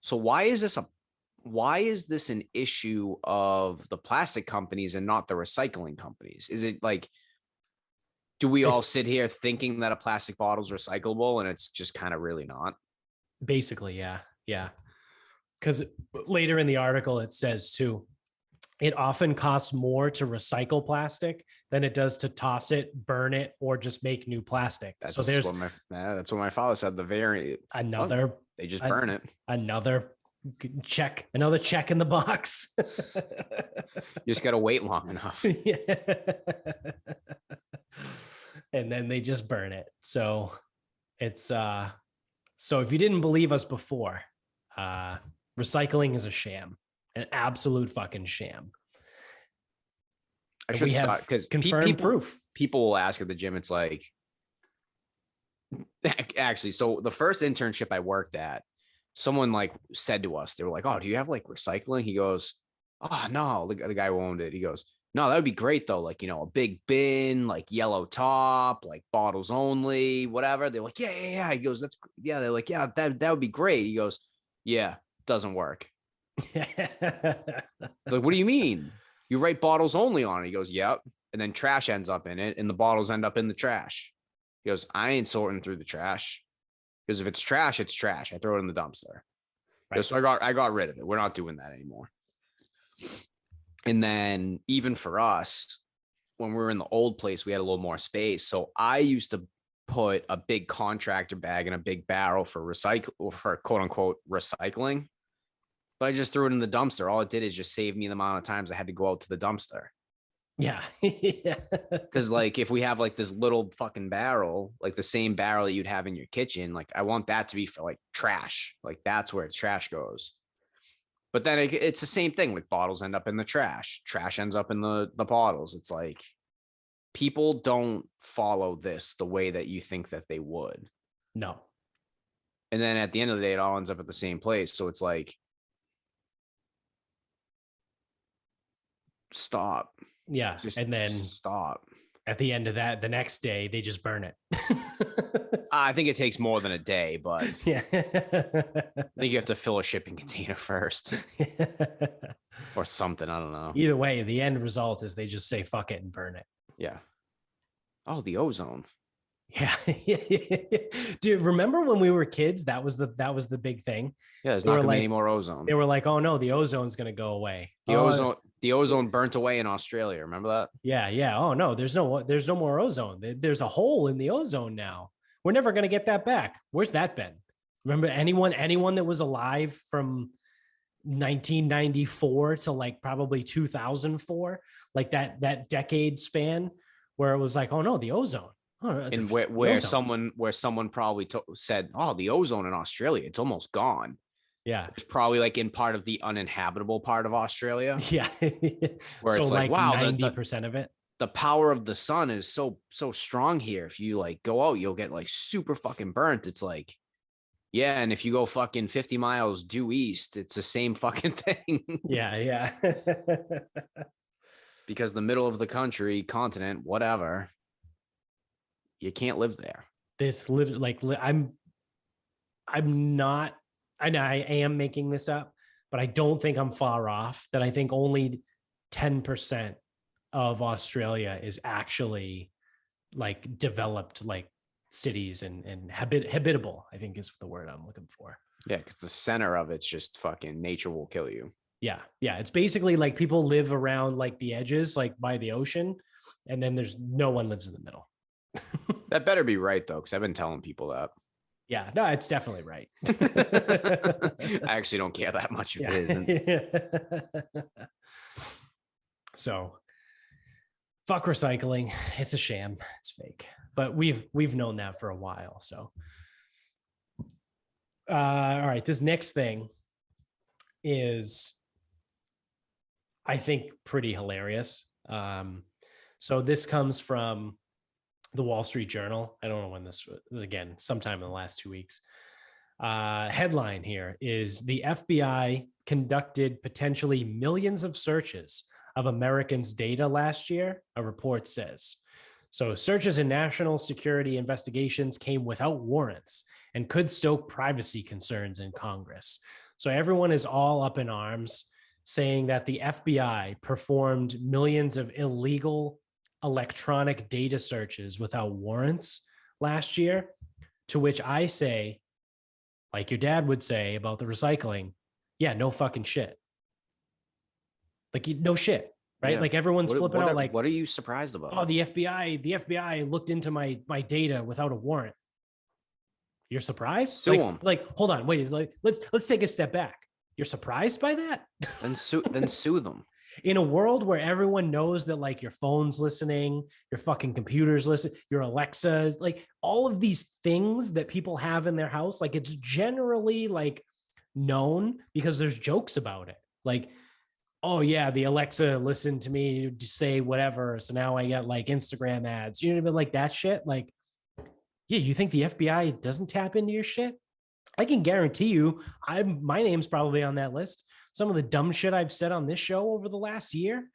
So why is this an issue of the plastic companies and not the recycling companies? Is it like, do we all sit here thinking that a plastic bottle is recyclable and it's just kind of really not? Basically, yeah. Yeah. Because later in the article, it says too, it often costs more to recycle plastic than it does to toss it, burn it, or just make new plastic. So there's that's what my father said. The variant, another, they just burn it. Another check in the box. You just got to wait long enough. Yeah. And then they just burn it. So it's so if you didn't believe us before, recycling is a sham, an absolute fucking sham. I should have because confirmed proof. People will ask at the gym. It's like, actually, so the first internship I worked at, someone like said to us, they were like, "Oh, do you have like recycling?" He goes, "Oh no," the guy who owned it. He goes, "No, that would be great though. Like, a big bin, like yellow top, like bottles only, whatever." They're like, yeah. He goes, They're like, "Yeah, that would be great." He goes, "Yeah, doesn't work." Like, what do you mean? You write bottles only on it. He goes, "Yep." And then trash ends up in it and the bottles end up in the trash. He goes, "I ain't sorting through the trash." Because if it's trash, it's trash. I throw it in the dumpster. Right. So I got rid of it. We're not doing that anymore. And then even for us, when we were in the old place, we had a little more space. So I used to put a big contractor bag in a big barrel for quote unquote recycling. But I just threw it in the dumpster. All it did is just save me the amount of times I had to go out to the dumpster. Yeah. Because like if we have like this little fucking barrel, like the same barrel that you'd have in your kitchen, like I want that to be for like trash. Like that's where trash goes. But then it's the same thing. Like bottles end up in the trash. Trash ends up in the bottles. It's like people don't follow this the way that you think that they would. No. And then at the end of the day, it all ends up at the same place. So it's like, stop. Yeah. Just and then stop. At the end of that, the next day, they just burn it. I think it takes more than a day, but yeah. I think you have to fill a shipping container first or something. I don't know. Either way, the end result is they just say fuck it and burn it. Yeah. Oh, the ozone. Yeah. Dude, remember when we were kids? That was the big thing. Yeah, there's not gonna be any more ozone. They were like, oh no, the ozone's gonna go away. The ozone burnt away in Australia. Remember that? Yeah. Oh no, there's no more ozone. There's a hole in the ozone now. We're never gonna get that back. Where's that been? Remember anyone that was alive from 1994 to like probably 2004, like that decade span where it was like, oh no, the ozone. Oh, and where someone probably said, oh, the ozone in Australia, it's almost gone. Yeah. It's probably like in part of the uninhabitable part of Australia. Yeah. Where so it's like, wow, 90% of it. The power of the sun is so strong here. If you like go out, you'll get like super fucking burnt. It's like, yeah. And if you go fucking 50 miles due east, it's the same fucking thing. Yeah. Because the middle of the continent, whatever, you can't live there. This literally, like, I'm not, I am making this up, but I don't think I'm far off. That I think only 10% of Australia is actually like developed, like cities and habitable, I think is the word I'm looking for. Yeah, because the center of it's just fucking nature will kill you. Yeah. It's basically like people live around like the edges, like by the ocean, and then there's no one lives in the middle. That better be right though, because I've been telling people that. Yeah, no, it's definitely right. I actually don't care that much if it isn't. So, fuck recycling. It's a sham. It's fake. But we've known that for a while. So, All right. This next thing is, I think, pretty hilarious. So this comes from the Wall Street Journal. I don't know when this was, again, sometime in the last 2 weeks. Headline here is the FBI conducted potentially millions of searches of Americans' data last year, a report says. So searches and national security investigations came without warrants and could stoke privacy concerns in Congress. So everyone is all up in arms saying that the FBI performed millions of illegal electronic data searches without warrants last year, to which I say, like your dad would say about the recycling, yeah, no fucking shit. Like, no shit, right? Yeah. Like everyone's flipping out like, what are you surprised about? oh, the FBI looked into my data without a warrant. You're surprised? Sue them. Like, hold on, wait, like, let's take a step back. You're surprised by that? Then sue them. In a world where everyone knows that, like, your phone's listening, your fucking computer's listening, your Alexa, like all of these things that people have in their house, like it's generally like known because there's jokes about it. Like, oh yeah, the Alexa listened to me say whatever, so now I get like Instagram ads. You know what I mean? Like that shit. Like, yeah, you think the FBI doesn't tap into your shit? I can guarantee you, my name's probably on that list. Some of the dumb shit I've said on this show over the last year,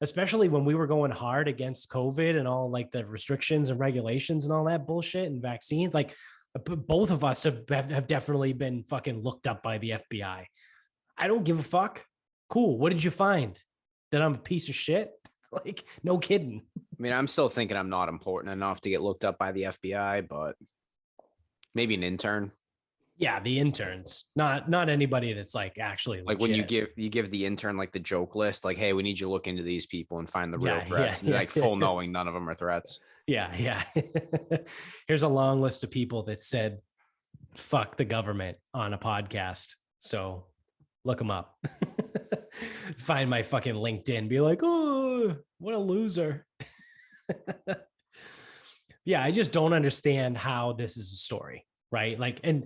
especially when we were going hard against COVID and all like the restrictions and regulations and all that bullshit and vaccines. Like both of us have definitely been fucking looked up by the FBI. I don't give a fuck. Cool. What did you find? That I'm a piece of shit? Like, no kidding. I mean, I'm still thinking I'm not important enough to get looked up by the FBI, but maybe an intern. Yeah, the interns, not anybody that's like actually like legit. When you give the intern like the joke list, like, hey, we need you to look into these people and find the real threats. And like full knowing none of them are threats. Yeah. Here's a long list of people that said fuck the government on a podcast. So look them up. Find my fucking LinkedIn, be like, oh, what a loser. Yeah, I just don't understand how this is a story, right? Like, and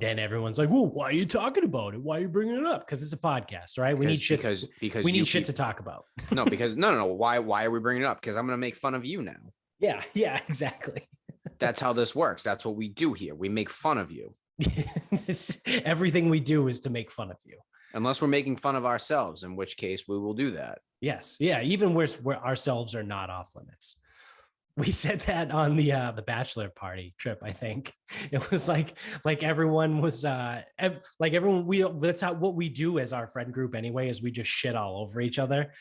then everyone's like, well, why are you talking about it? Why are you bringing it up? Because it's a podcast, right? We need shit because we need shit to talk about. No, because no. Why are we bringing it up? Because I'm going to make fun of you now. Yeah, exactly. That's how this works. That's what we do here. We make fun of you. Everything we do is to make fun of you. Unless we're making fun of ourselves, in which case we will do that. Yes. Yeah. Even where ourselves are not off limits. We said that on the Bachelor party trip. I think it was like everyone was like everyone. That's what we do as our friend group anyway, is we just shit all over each other.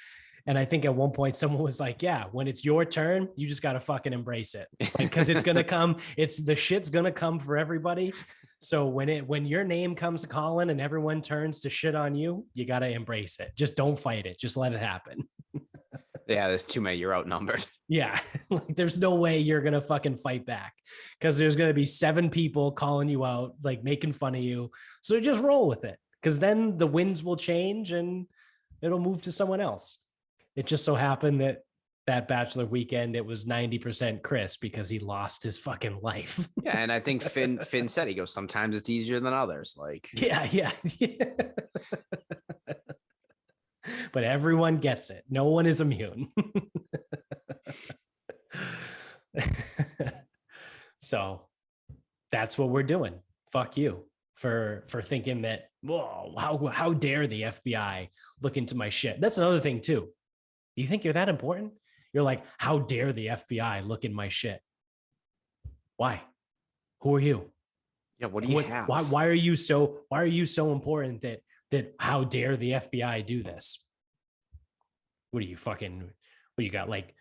And I think at one point someone was like, yeah, when it's your turn, you just got to fucking embrace it. Like, cause it's going to come, the shit's going to come for everybody. So when your name comes calling and everyone turns to shit on you, you got to embrace it. Just don't fight it. Just let it happen. Yeah, there's too many. You're outnumbered. Yeah. Like there's no way you're going to fucking fight back, because there's going to be 7 people calling you out, like making fun of you. So just roll with it, because then the winds will change and it'll move to someone else. It just so happened that Bachelor weekend, it was 90% Chris, because he lost his fucking life. Yeah. And I think Finn said, he goes, sometimes it's easier than others. Like, yeah. But everyone gets it. No one is immune. So that's what we're doing. Fuck you for thinking that, whoa, how dare the FBI look into my shit? That's another thing too. You think you're that important? You're like, how dare the FBI look in my shit? Why? Who are you? Yeah, what do you have? Why are you so important that how dare the FBI do this? What do you got, like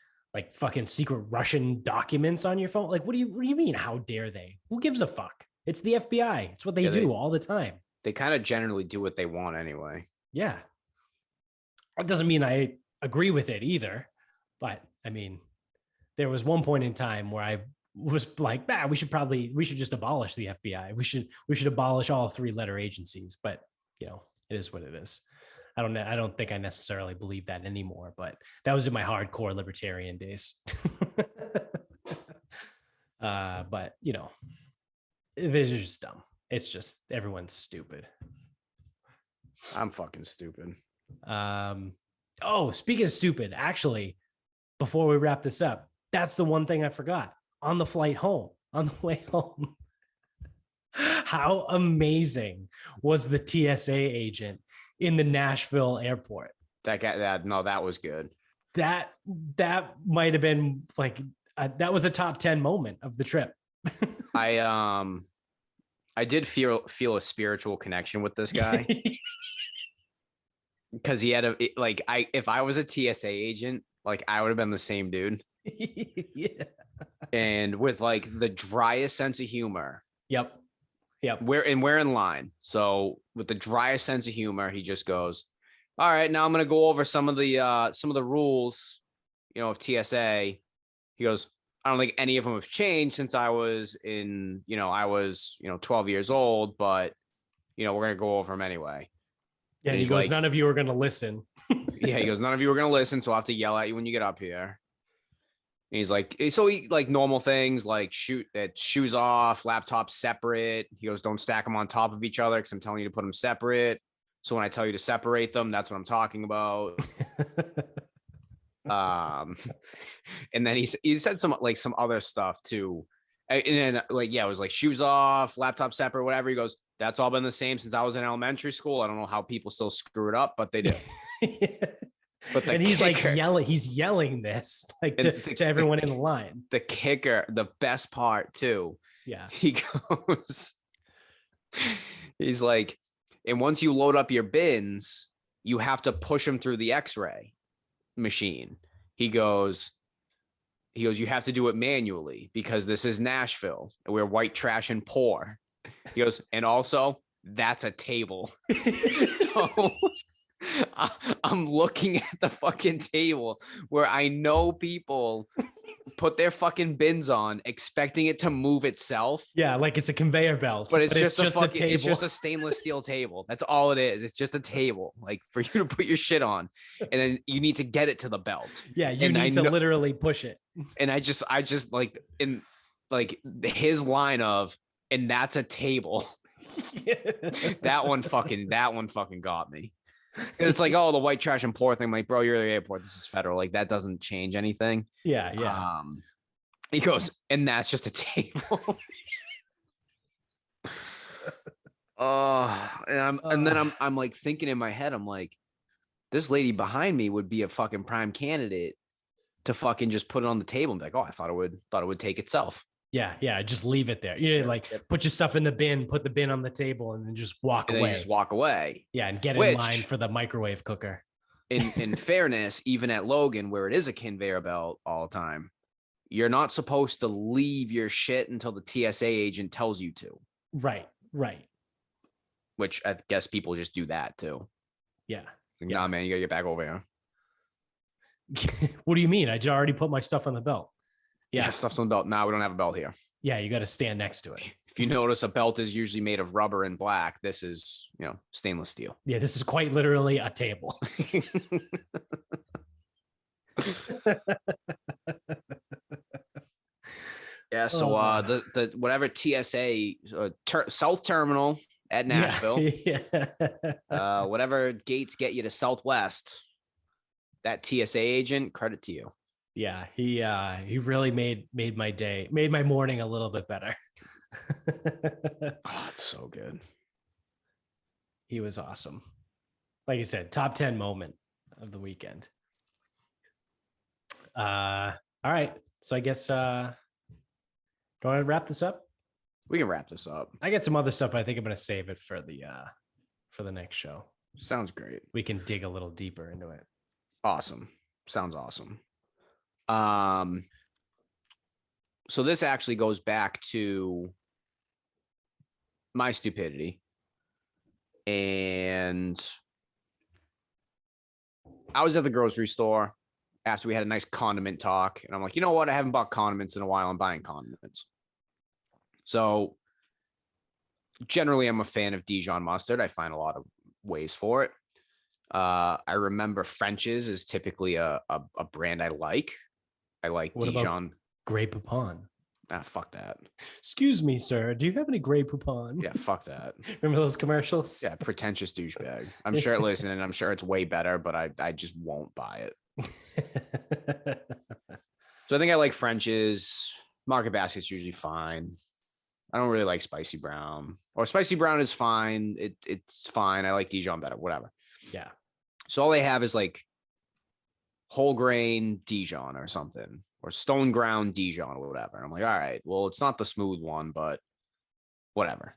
fucking secret Russian documents on your phone? Like, what do you mean, how dare they? Who gives a fuck? It's the FBI. It's what they do all the time. They kind of generally do what they want anyway. Yeah. That doesn't mean I agree with it either. But I mean, there was one point in time where I was like, we should just abolish the FBI. We should abolish all 3-letter agencies. But it is what it is. I don't think I necessarily believe that anymore, but that was in my hardcore libertarian days. But they're just dumb. It's just everyone's stupid. I'm fucking stupid. Oh, speaking of stupid, actually, before we wrap this up, that's the one thing I forgot. On the flight home, on the way home, how amazing was the TSA agent in the Nashville airport? That was good. That might have been like that was a top 10 moment of the trip. I did feel a spiritual connection with this guy because he had if I was a TSA agent, like I would have been the same dude. Yeah. And with like the driest sense of humor. Yep. We're in line. So with the driest sense of humor, he just goes, all right, now I'm going to go over some of the rules, of TSA. He goes, I don't think any of them have changed since I was 12 years old, but we're going to go over them anyway. Yeah. And he goes, none of you are going to listen. Yeah. He goes, none of you are going to listen. So I'll have to yell at you when you get up here. And he's like, so he like normal things like shoes off, laptops separate. He goes, don't stack them on top of each other because I'm telling you to put them separate. So when I tell you to separate them, that's what I'm talking about. And then he said some other stuff too. And then it was like shoes off, laptop separate, whatever. He goes, that's all been the same since I was in elementary school. I don't know how people still screw it up, but they do. But he's yelling this to everyone in the line. The kicker, the best part too. Yeah. He goes, he's like, and once you load up your bins, you have to push them through the X-ray machine. He goes, you have to do it manually because this is Nashville and we're white trash and poor. He goes, and also that's a table. So I'm looking at the fucking table where I know people put their fucking bins on expecting it to move itself. Yeah, like it's a conveyor belt. But it's just a table. It's just a stainless steel table. That's all it is. It's just a table, like for you to put your shit on, and then you need to get it to the belt. Yeah, you need to literally push it. And I just like in like his line of, and that's a table. That one fucking got me. It's like, oh, the white trash and poor thing. I'm like, bro, you're at the airport. This is federal. Like that doesn't change anything. Yeah. He goes, and that's just a table. And then I'm like thinking in my head, I'm like, this lady behind me would be a fucking prime candidate to fucking just put it on the table and be like, oh, I thought it would take itself. Yeah. Just leave it there. Put your stuff in the bin, put the bin on the table, and then just walk away. Just walk away. Yeah, and get in line for the microwave cooker. In fairness, even at Logan, where it is a conveyor belt all the time, you're not supposed to leave your shit until the TSA agent tells you to. Right. Which I guess people just do that too. Yeah. Nah, man, you gotta get back over here. What do you mean? I just already put my stuff on the belt. Yeah, stuff's on the belt. Nah, we don't have a belt here. Yeah, you got to stand next to it. If you notice, a belt is usually made of rubber and black. This is, stainless steel. Yeah, this is quite literally a table. Yeah, so the whatever TSA South Terminal at Nashville, whatever gates get you to Southwest, that TSA agent, credit to you. Yeah, he really made my day, made my morning a little bit better. Oh, it's so good. He was awesome. Like I said, top 10 moment of the weekend. All right. So I guess do I want to wrap this up? We can wrap this up. I got some other stuff, but I think I'm going to save it for the next show. Sounds great. We can dig a little deeper into it. Awesome. Sounds awesome. So this actually goes back to my stupidity. And I was at the grocery store after we had a nice condiment talk. And I'm like, you know what? I haven't bought condiments in a while. I'm buying condiments. So generally, I'm a fan of Dijon mustard. I find a lot of ways for it. I remember French's is typically a brand I like. I like what Dijon. Grey Poupon. Fuck that. Excuse me, sir. Do you have any Grey Poupon? Yeah, fuck that. Remember those commercials? Yeah, pretentious douchebag. I'm sure, listen, and I'm sure it's way better, but I just won't buy it. So I think I like French's. Market Basket's usually fine. I don't really like spicy brown. Or spicy brown is fine. It's fine. I like Dijon better, whatever. Yeah. So all they have is like whole grain Dijon or something, or stone ground Dijon or whatever. I'm like, all right, well, it's not the smooth one, but whatever.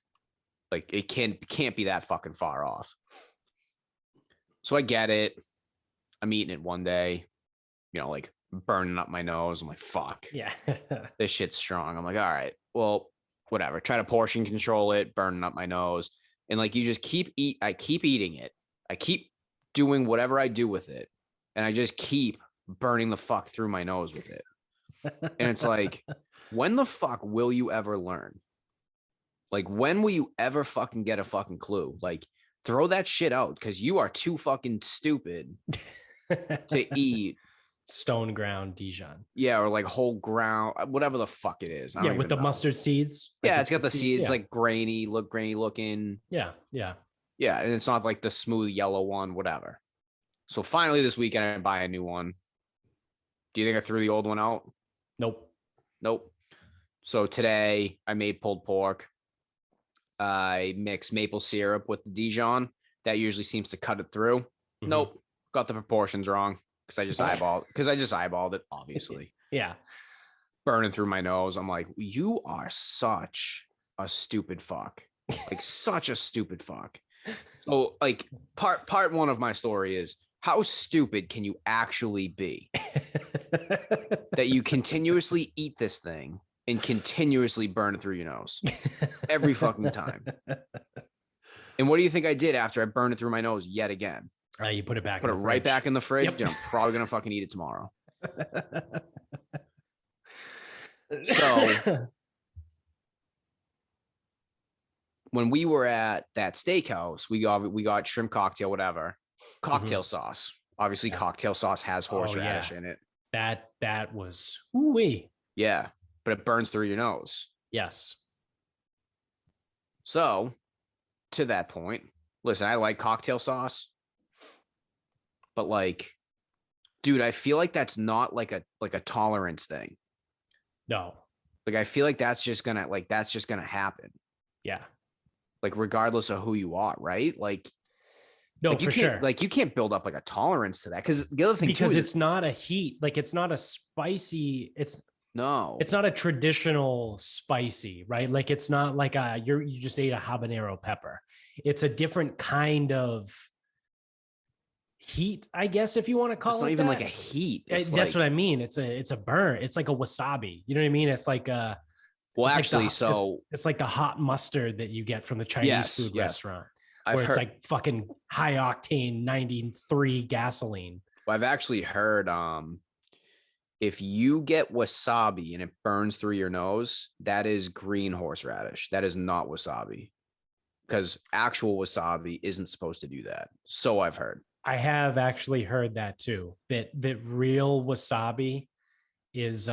Like it can't be that fucking far off. So I get it. I'm eating it one day, like burning up my nose. I'm like, fuck. Yeah. This shit's strong. I'm like, all right, well, whatever. Try to portion control it, burning up my nose. And like you just I keep eating it. I keep doing whatever I do with it. And I just keep burning the fuck through my nose with it. And it's like, when the fuck will you ever learn? Like, when will you ever fucking get a fucking clue? Like, throw that shit out because you are too fucking stupid to eat stone ground Dijon. Yeah, or like whole ground, whatever the fuck it is. Yeah, with the mustard seeds. Yeah, like it's got the seeds, yeah. like grainy looking. Yeah. Yeah, and it's not like the smooth yellow one, whatever. So finally this weekend I buy a new one. Do you think I threw the old one out? Nope. So today I made pulled pork. I mixed maple syrup with the Dijon. That usually seems to cut it through. Mm-hmm. Nope. Got the proportions wrong because I just eyeballed it, obviously. Yeah. Burning through my nose. I'm like, you are such a stupid fuck. Like such a stupid fuck. So like part one of my story is, how stupid can you actually be that you continuously eat this thing and continuously burn it through your nose every fucking time? And what do you think I did after I burned it through my nose yet again? You put it back. Put it right back in the fridge. Yep. And I'm probably gonna fucking eat it tomorrow. So when we were at that steakhouse, we got shrimp cocktail, whatever, cocktail sauce. Obviously, cocktail sauce has horseradish in it. That was ooh-wee. Yeah, but it burns through your nose. Yes. So to that point, listen, I like cocktail sauce, but like, dude, I feel like that's not like a tolerance thing. No. Like I feel like that's just gonna happen. Yeah. Like regardless of who you are, right? Like, no, like for sure. Like you can't build up like a tolerance to that because the other thing because too it's not a heat, like it's not a spicy. It's not a traditional spicy, right? Like it's not like you just ate a habanero pepper. It's a different kind of heat, I guess, if you want to call it. It's not even like a heat. That's like, what I mean. It's a burn. It's like a wasabi. You know what I mean? It's like a. Well, it's actually, like it's like the hot mustard that you get from the Chinese food restaurant, where it's like fucking high octane 93 gasoline. Well, I've actually heard if you get wasabi and it burns through your nose, that is green horseradish. That is not wasabi, because actual wasabi isn't supposed to do that. So I've heard. I have actually heard that too. That real wasabi is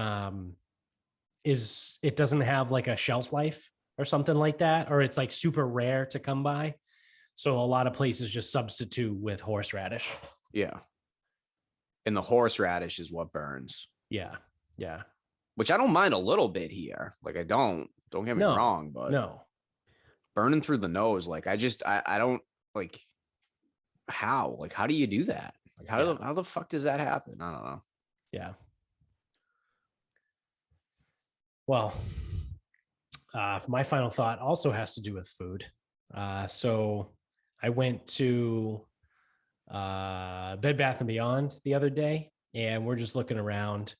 it doesn't have like a shelf life or something like that, or it's like super rare to come by. So a lot of places just substitute with horseradish. Yeah. And the horseradish is what burns. Yeah. Which I don't mind a little bit here. Like I don't get me wrong, but burning through the nose. Like I don't like how do you do that? Like how the fuck does that happen? I don't know. Yeah. Well, my final thought also has to do with food. So I went to Bed Bath & Beyond the other day, and we're just looking around.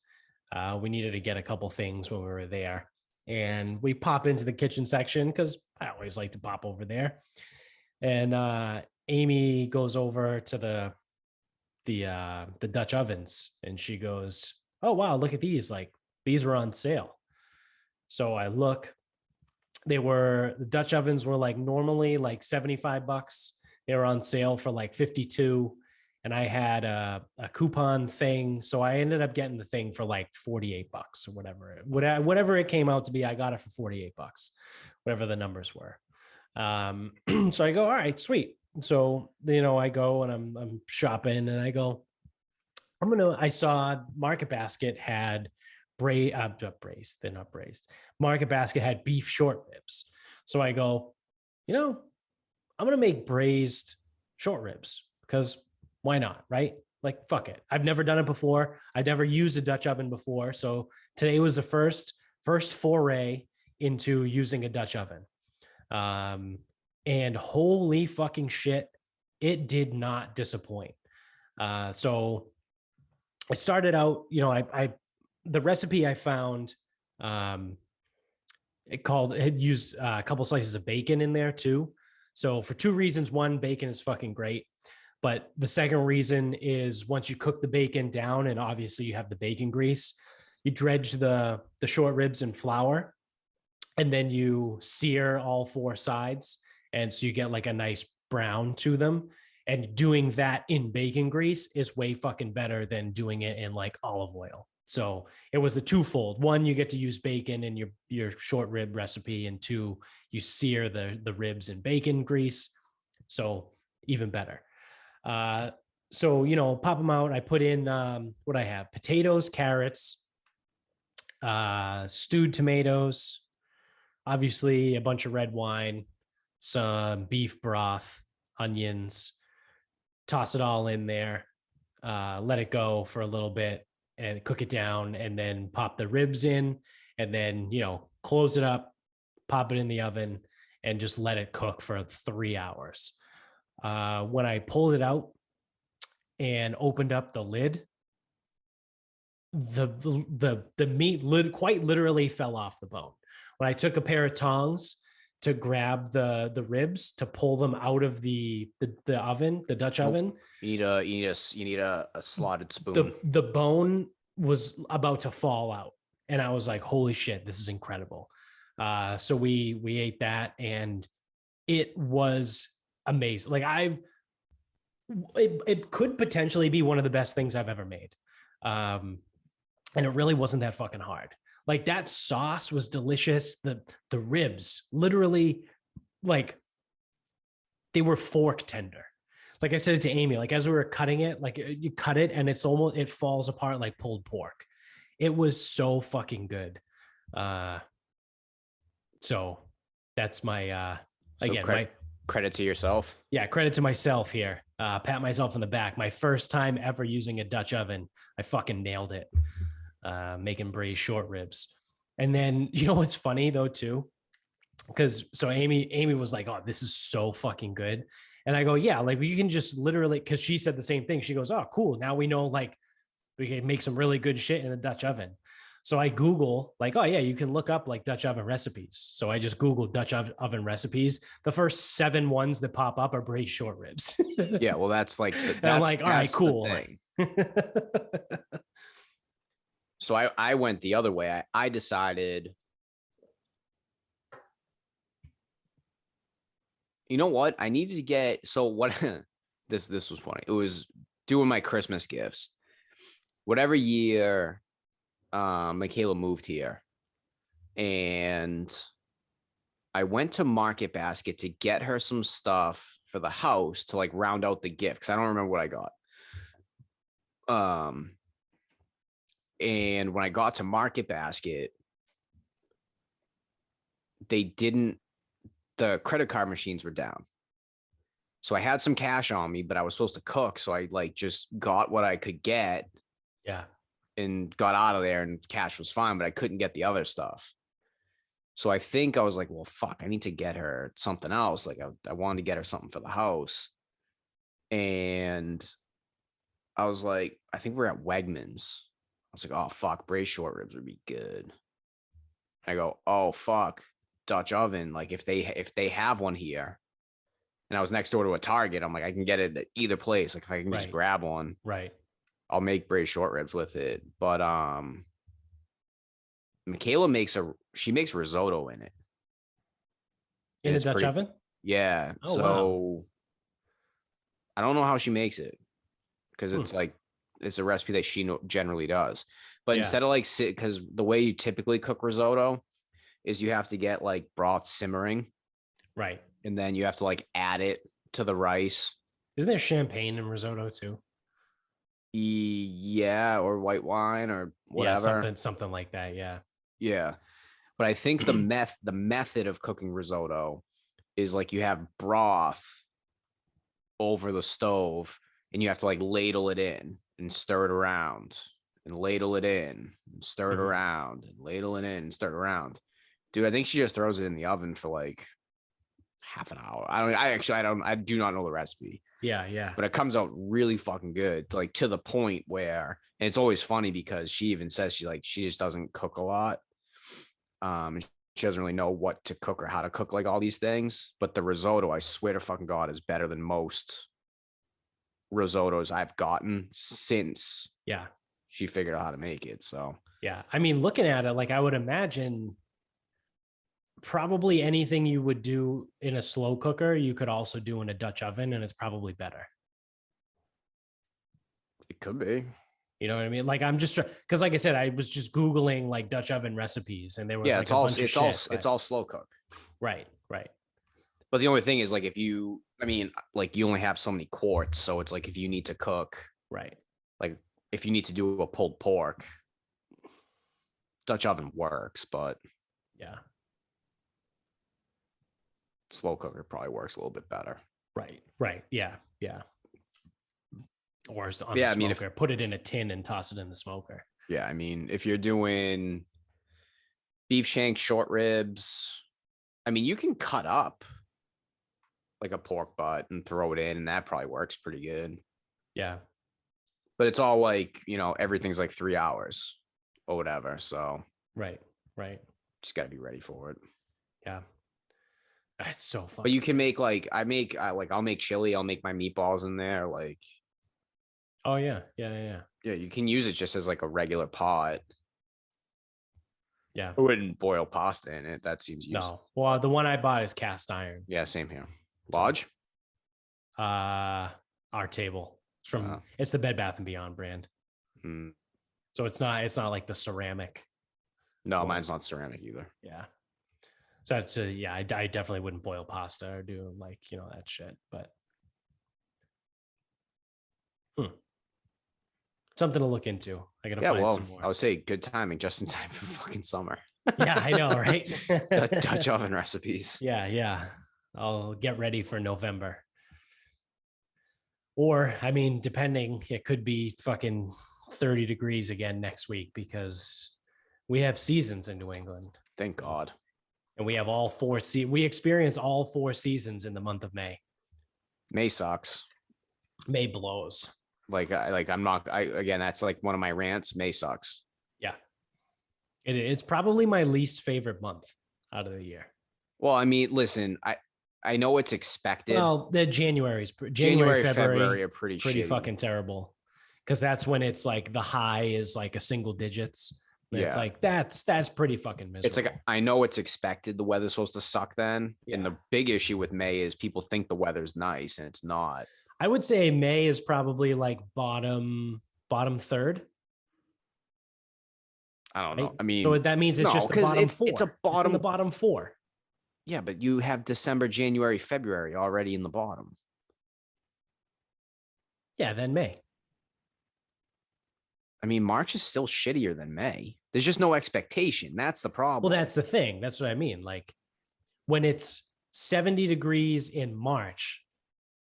We needed to get a couple things when we were there. And we pop into the kitchen section because I always like to pop over there. And Amy goes over to the Dutch ovens, and she goes, "Oh, wow, look at these. Like, these were on sale." So I look, the Dutch ovens were like normally like $75. They were on sale for like 52. and I had a coupon thing. So I ended up getting the thing for like $48 or whatever it came out to be. I got it for $48, whatever the numbers were. So I go, all right, sweet. So, I go and I'm shopping and I go, I saw Market Basket had braised. They're not braised. Market Basket had beef short ribs. So I go, I'm going to make braised short ribs because why not? Right? Like, fuck it. I've never done it before. I've never used a Dutch oven before. So today was the first foray into using a Dutch oven. And holy fucking shit, it did not disappoint. So I started out, the recipe I found, it used a couple slices of bacon in there too. So for two reasons: one, bacon is fucking great. But the second reason is once you cook the bacon down, and obviously you have the bacon grease, you dredge the short ribs in flour, and then you sear all four sides. And so you get like a nice brown to them. And doing that in bacon grease is way fucking better than doing it in like olive oil. So it was the twofold. One, you get to use bacon in your short rib recipe, and two, you sear the ribs in bacon grease. So even better. So, pop them out. I put in what I have: potatoes, carrots, stewed tomatoes, obviously a bunch of red wine, some beef broth, onions, toss it all in there, let it go for a little bit and cook it down, and then pop the ribs in, and then, close it up, pop it in the oven, and just let it cook for 3 hours. When I pulled it out and opened up the lid, the meat lid quite literally fell off the bone. When I took a pair of tongs to grab the ribs to pull them out of the oven, the Dutch oven, you need a slotted spoon. The bone was about to fall out, and I was like, "Holy shit, this is incredible!" So we ate that, and it was amazing. Like it could potentially be one of the best things I've ever made, and it really wasn't that fucking hard. Like, that sauce was delicious. The ribs, literally, like, they were fork tender. Like I said it to Amy, like as we were cutting it, like you cut it and it falls apart like pulled pork. It was so fucking good. So that's my credit to yourself. Yeah, credit to myself here. Pat myself on the back. My first time ever using a Dutch oven. I fucking nailed it. Making braised short ribs. And then, what's funny though too? Because so Amy was like, "Oh, this is so fucking good." And I go, "Yeah, like you can just literally," because she said the same thing. She goes, "Oh, cool. Now we know like we can make some really good shit in a Dutch oven." So I Google like, "Oh yeah, you can look up like Dutch oven recipes." So I just Googled Dutch oven recipes. The first 7 ones that pop up are braised short ribs. Yeah, well, that's like, I'm like, all right, cool. So I went the other way. I decided, you know what? I needed to get, so what, this was funny. It was doing my Christmas gifts. Whatever year Michaela moved here, and I went to Market Basket to get her some stuff for the house to like round out the gift, because I don't remember what I got. And when I got to Market Basket, the credit card machines were down. So I had some cash on me, but I was supposed to cook. So I like just got what I could get. Yeah. And got out of there, and cash was fine, but I couldn't get the other stuff. So I think I was like, well, fuck, I need to get her something else. Like I wanted to get her something for the house. And I was like, I think we're at Wegmans. I was like, oh, fuck, braised short ribs would be good. I go, oh, fuck, Dutch oven. Like if they have one here, and I was next door to a Target, I'm like, I can get it at either place. Like if I can just grab one, right, I'll make braised short ribs with it. But Michaela makes risotto in it. In a Dutch oven? Yeah. Oh, so wow. I don't know how she makes it. because it's a recipe that she generally does. But Yeah. instead of like because the way you typically cook risotto is you have to get like broth simmering, Right. and then you have to like add it to the rice. Isn't there champagne in risotto too? Yeah, or white wine or Yeah, whatever. something like that. Yeah. Yeah. But I think the method of cooking risotto is like you have broth over the stove and you have to like ladle it in and stir it around and ladle it in and stir it around and ladle it in and stir it around. Dude, I think she just throws it in the oven for like half an hour. I do not know the recipe. Yeah. But it comes out really fucking good, like to the point where, and it's always funny because she even says she just doesn't cook a lot. She doesn't really know what to cook or how to cook like all these things. But the risotto, I swear to fucking God, is better than most risottos I've gotten since she figured out how to make it. So yeah. I mean, looking at it, like I would imagine probably anything you would do in a slow cooker, you could also do in a Dutch oven, and it's probably better. it could be. You know what I mean? Like I'm just because, like I said, I was just Googling like Dutch oven recipes, and there was It's all slow cook. Right. But the only thing is, like, you only have so many quarts, so it's like if you need to cook, right, like if you need to do a pulled pork, Dutch oven works, but yeah, slow cooker probably works a little bit better. Right, yeah. Or on the smoker, put it in a tin and toss it in the smoker. Yeah, I mean, if you're doing beef shank, short ribs, I mean, you can cut up like a pork butt and throw it in, and that probably works pretty good. Yeah. But it's all like, everything's like 3 hours or whatever. So Right. Just got to be ready for it. Yeah. That's so fun. But you can make I'll make chili. I'll make my meatballs in there. Like, oh yeah. Yeah, you can use it just as like a regular pot. Yeah. I wouldn't boil pasta in it. That seems useless. No. Well, the one I bought is cast iron. Yeah, same here. Lodge? Our Table. It's the Bed Bath & Beyond brand. So it's not like the ceramic. No, mine's not ceramic either. Yeah. So that's I definitely wouldn't boil pasta or do like, that shit, but something to look into. I gotta find some more. I would say good timing, just in time for fucking summer. Yeah, I know, right? Dutch oven recipes. Yeah. I'll get ready for November. Or, I mean, depending, it could be fucking 30 degrees again next week because we have seasons in New England. Thank God. And we have all four. We experience all 4 seasons in the month of May. May sucks. May blows. Again, that's like one of my rants. May sucks. Yeah. It's probably my least favorite month out of the year. Well, I mean, listen, I know it's expected. Well, the January, February are pretty fucking terrible. Because that's when it's like the high is like a single digits. Yeah. It's like that's pretty fucking miserable. It's like I know it's expected. The weather's supposed to suck then. Yeah. And the big issue with May is people think the weather's nice and it's not. I would say May is probably like bottom third. I don't know. I mean, so that means it's just the bottom 4. It's a bottom. It's in the bottom 4. Yeah, but you have December, January, February already in the bottom. Yeah, then May. I mean, March is still shittier than May. There's just no expectation. That's the problem. Well, that's the thing. That's what I mean. Like when it's 70 degrees in March,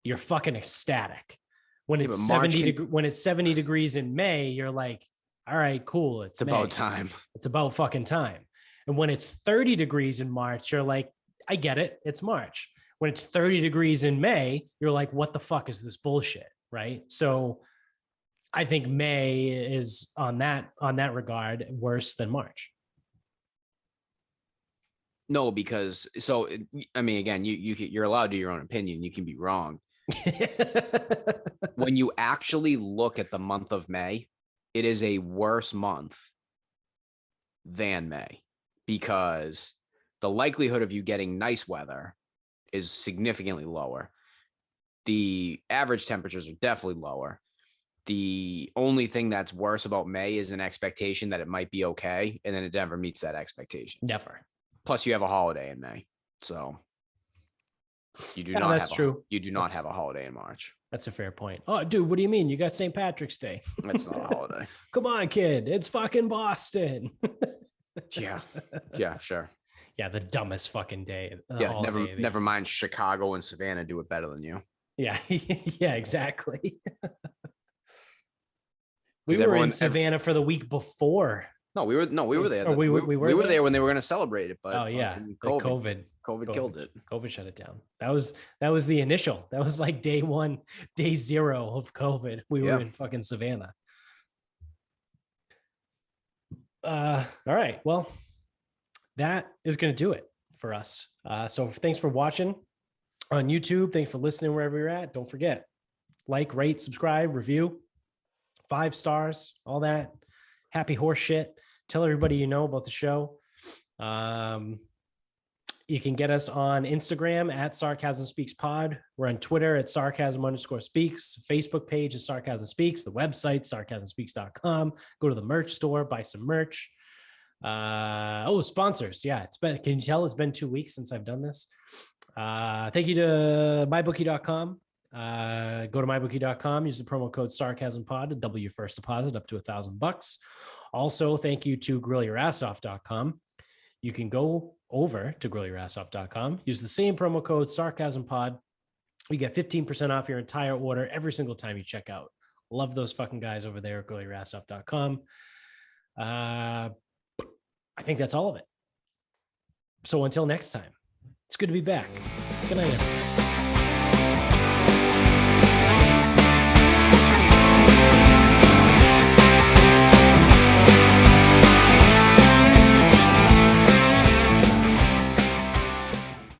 you're fucking ecstatic. When it's 70 degrees in May, you're like, all right, cool. It's about time. It's about fucking time. And when it's 30 degrees in March, you're like, I get it. It's March. When it's 30 degrees in May, you're like, what the fuck is this bullshit? Right. So I think May is on that regard worse than March. No, because I mean, again, you're allowed to do your own opinion. You can be wrong. When you actually look at the month of May, it is a worse month than May because the likelihood of you getting nice weather is significantly lower. The average temperatures are definitely lower. The only thing that's worse about May is an expectation that it might be okay, and then it never meets that expectation. Never. Plus, you have a holiday in May, so you do Yeah, not that's have true. You do not have a holiday in March. That's a fair point. Oh, dude, what do you mean? You got St. Patrick's Day. That's not a holiday. Come on, kid. It's fucking Boston. Yeah, sure. Yeah, the dumbest fucking day. Yeah, never mind. Chicago and Savannah do it better than you. Yeah, yeah, exactly. We were in Savannah for the week before. No, we were there. We were there when they were going to celebrate it, but COVID killed it. COVID shut it down. That was the initial. That was like day 1, day 0 of COVID. We were in fucking Savannah. All right. Well, that is going to do it for us. So thanks for watching on YouTube. Thanks for listening wherever you're at. Don't forget, like, rate, subscribe, review, 5 stars, all that happy horse shit. Tell everybody you know about the show. You can get us on Instagram at Sarcasm Speaks Pod. We're on Twitter at Sarcasm_Speaks. Facebook page is Sarcasm Speaks. The website, sarcasmspeaks.com. Go to the merch store, buy some merch. Sponsors. Yeah, can you tell it's been 2 weeks since I've done this? Thank you to mybookie.com. Go to mybookie.com, use the promo code SarcasmPod to double your first deposit up to $1,000. Also, thank you to grillyourassoff.com. You can go over to grillyourassoff.com, use the same promo code SarcasmPod. You get 15% off your entire order every single time you check out. Love those fucking guys over there at grillyourassoff.com. I think that's all of it. So until next time, it's good to be back. Good night, everyone.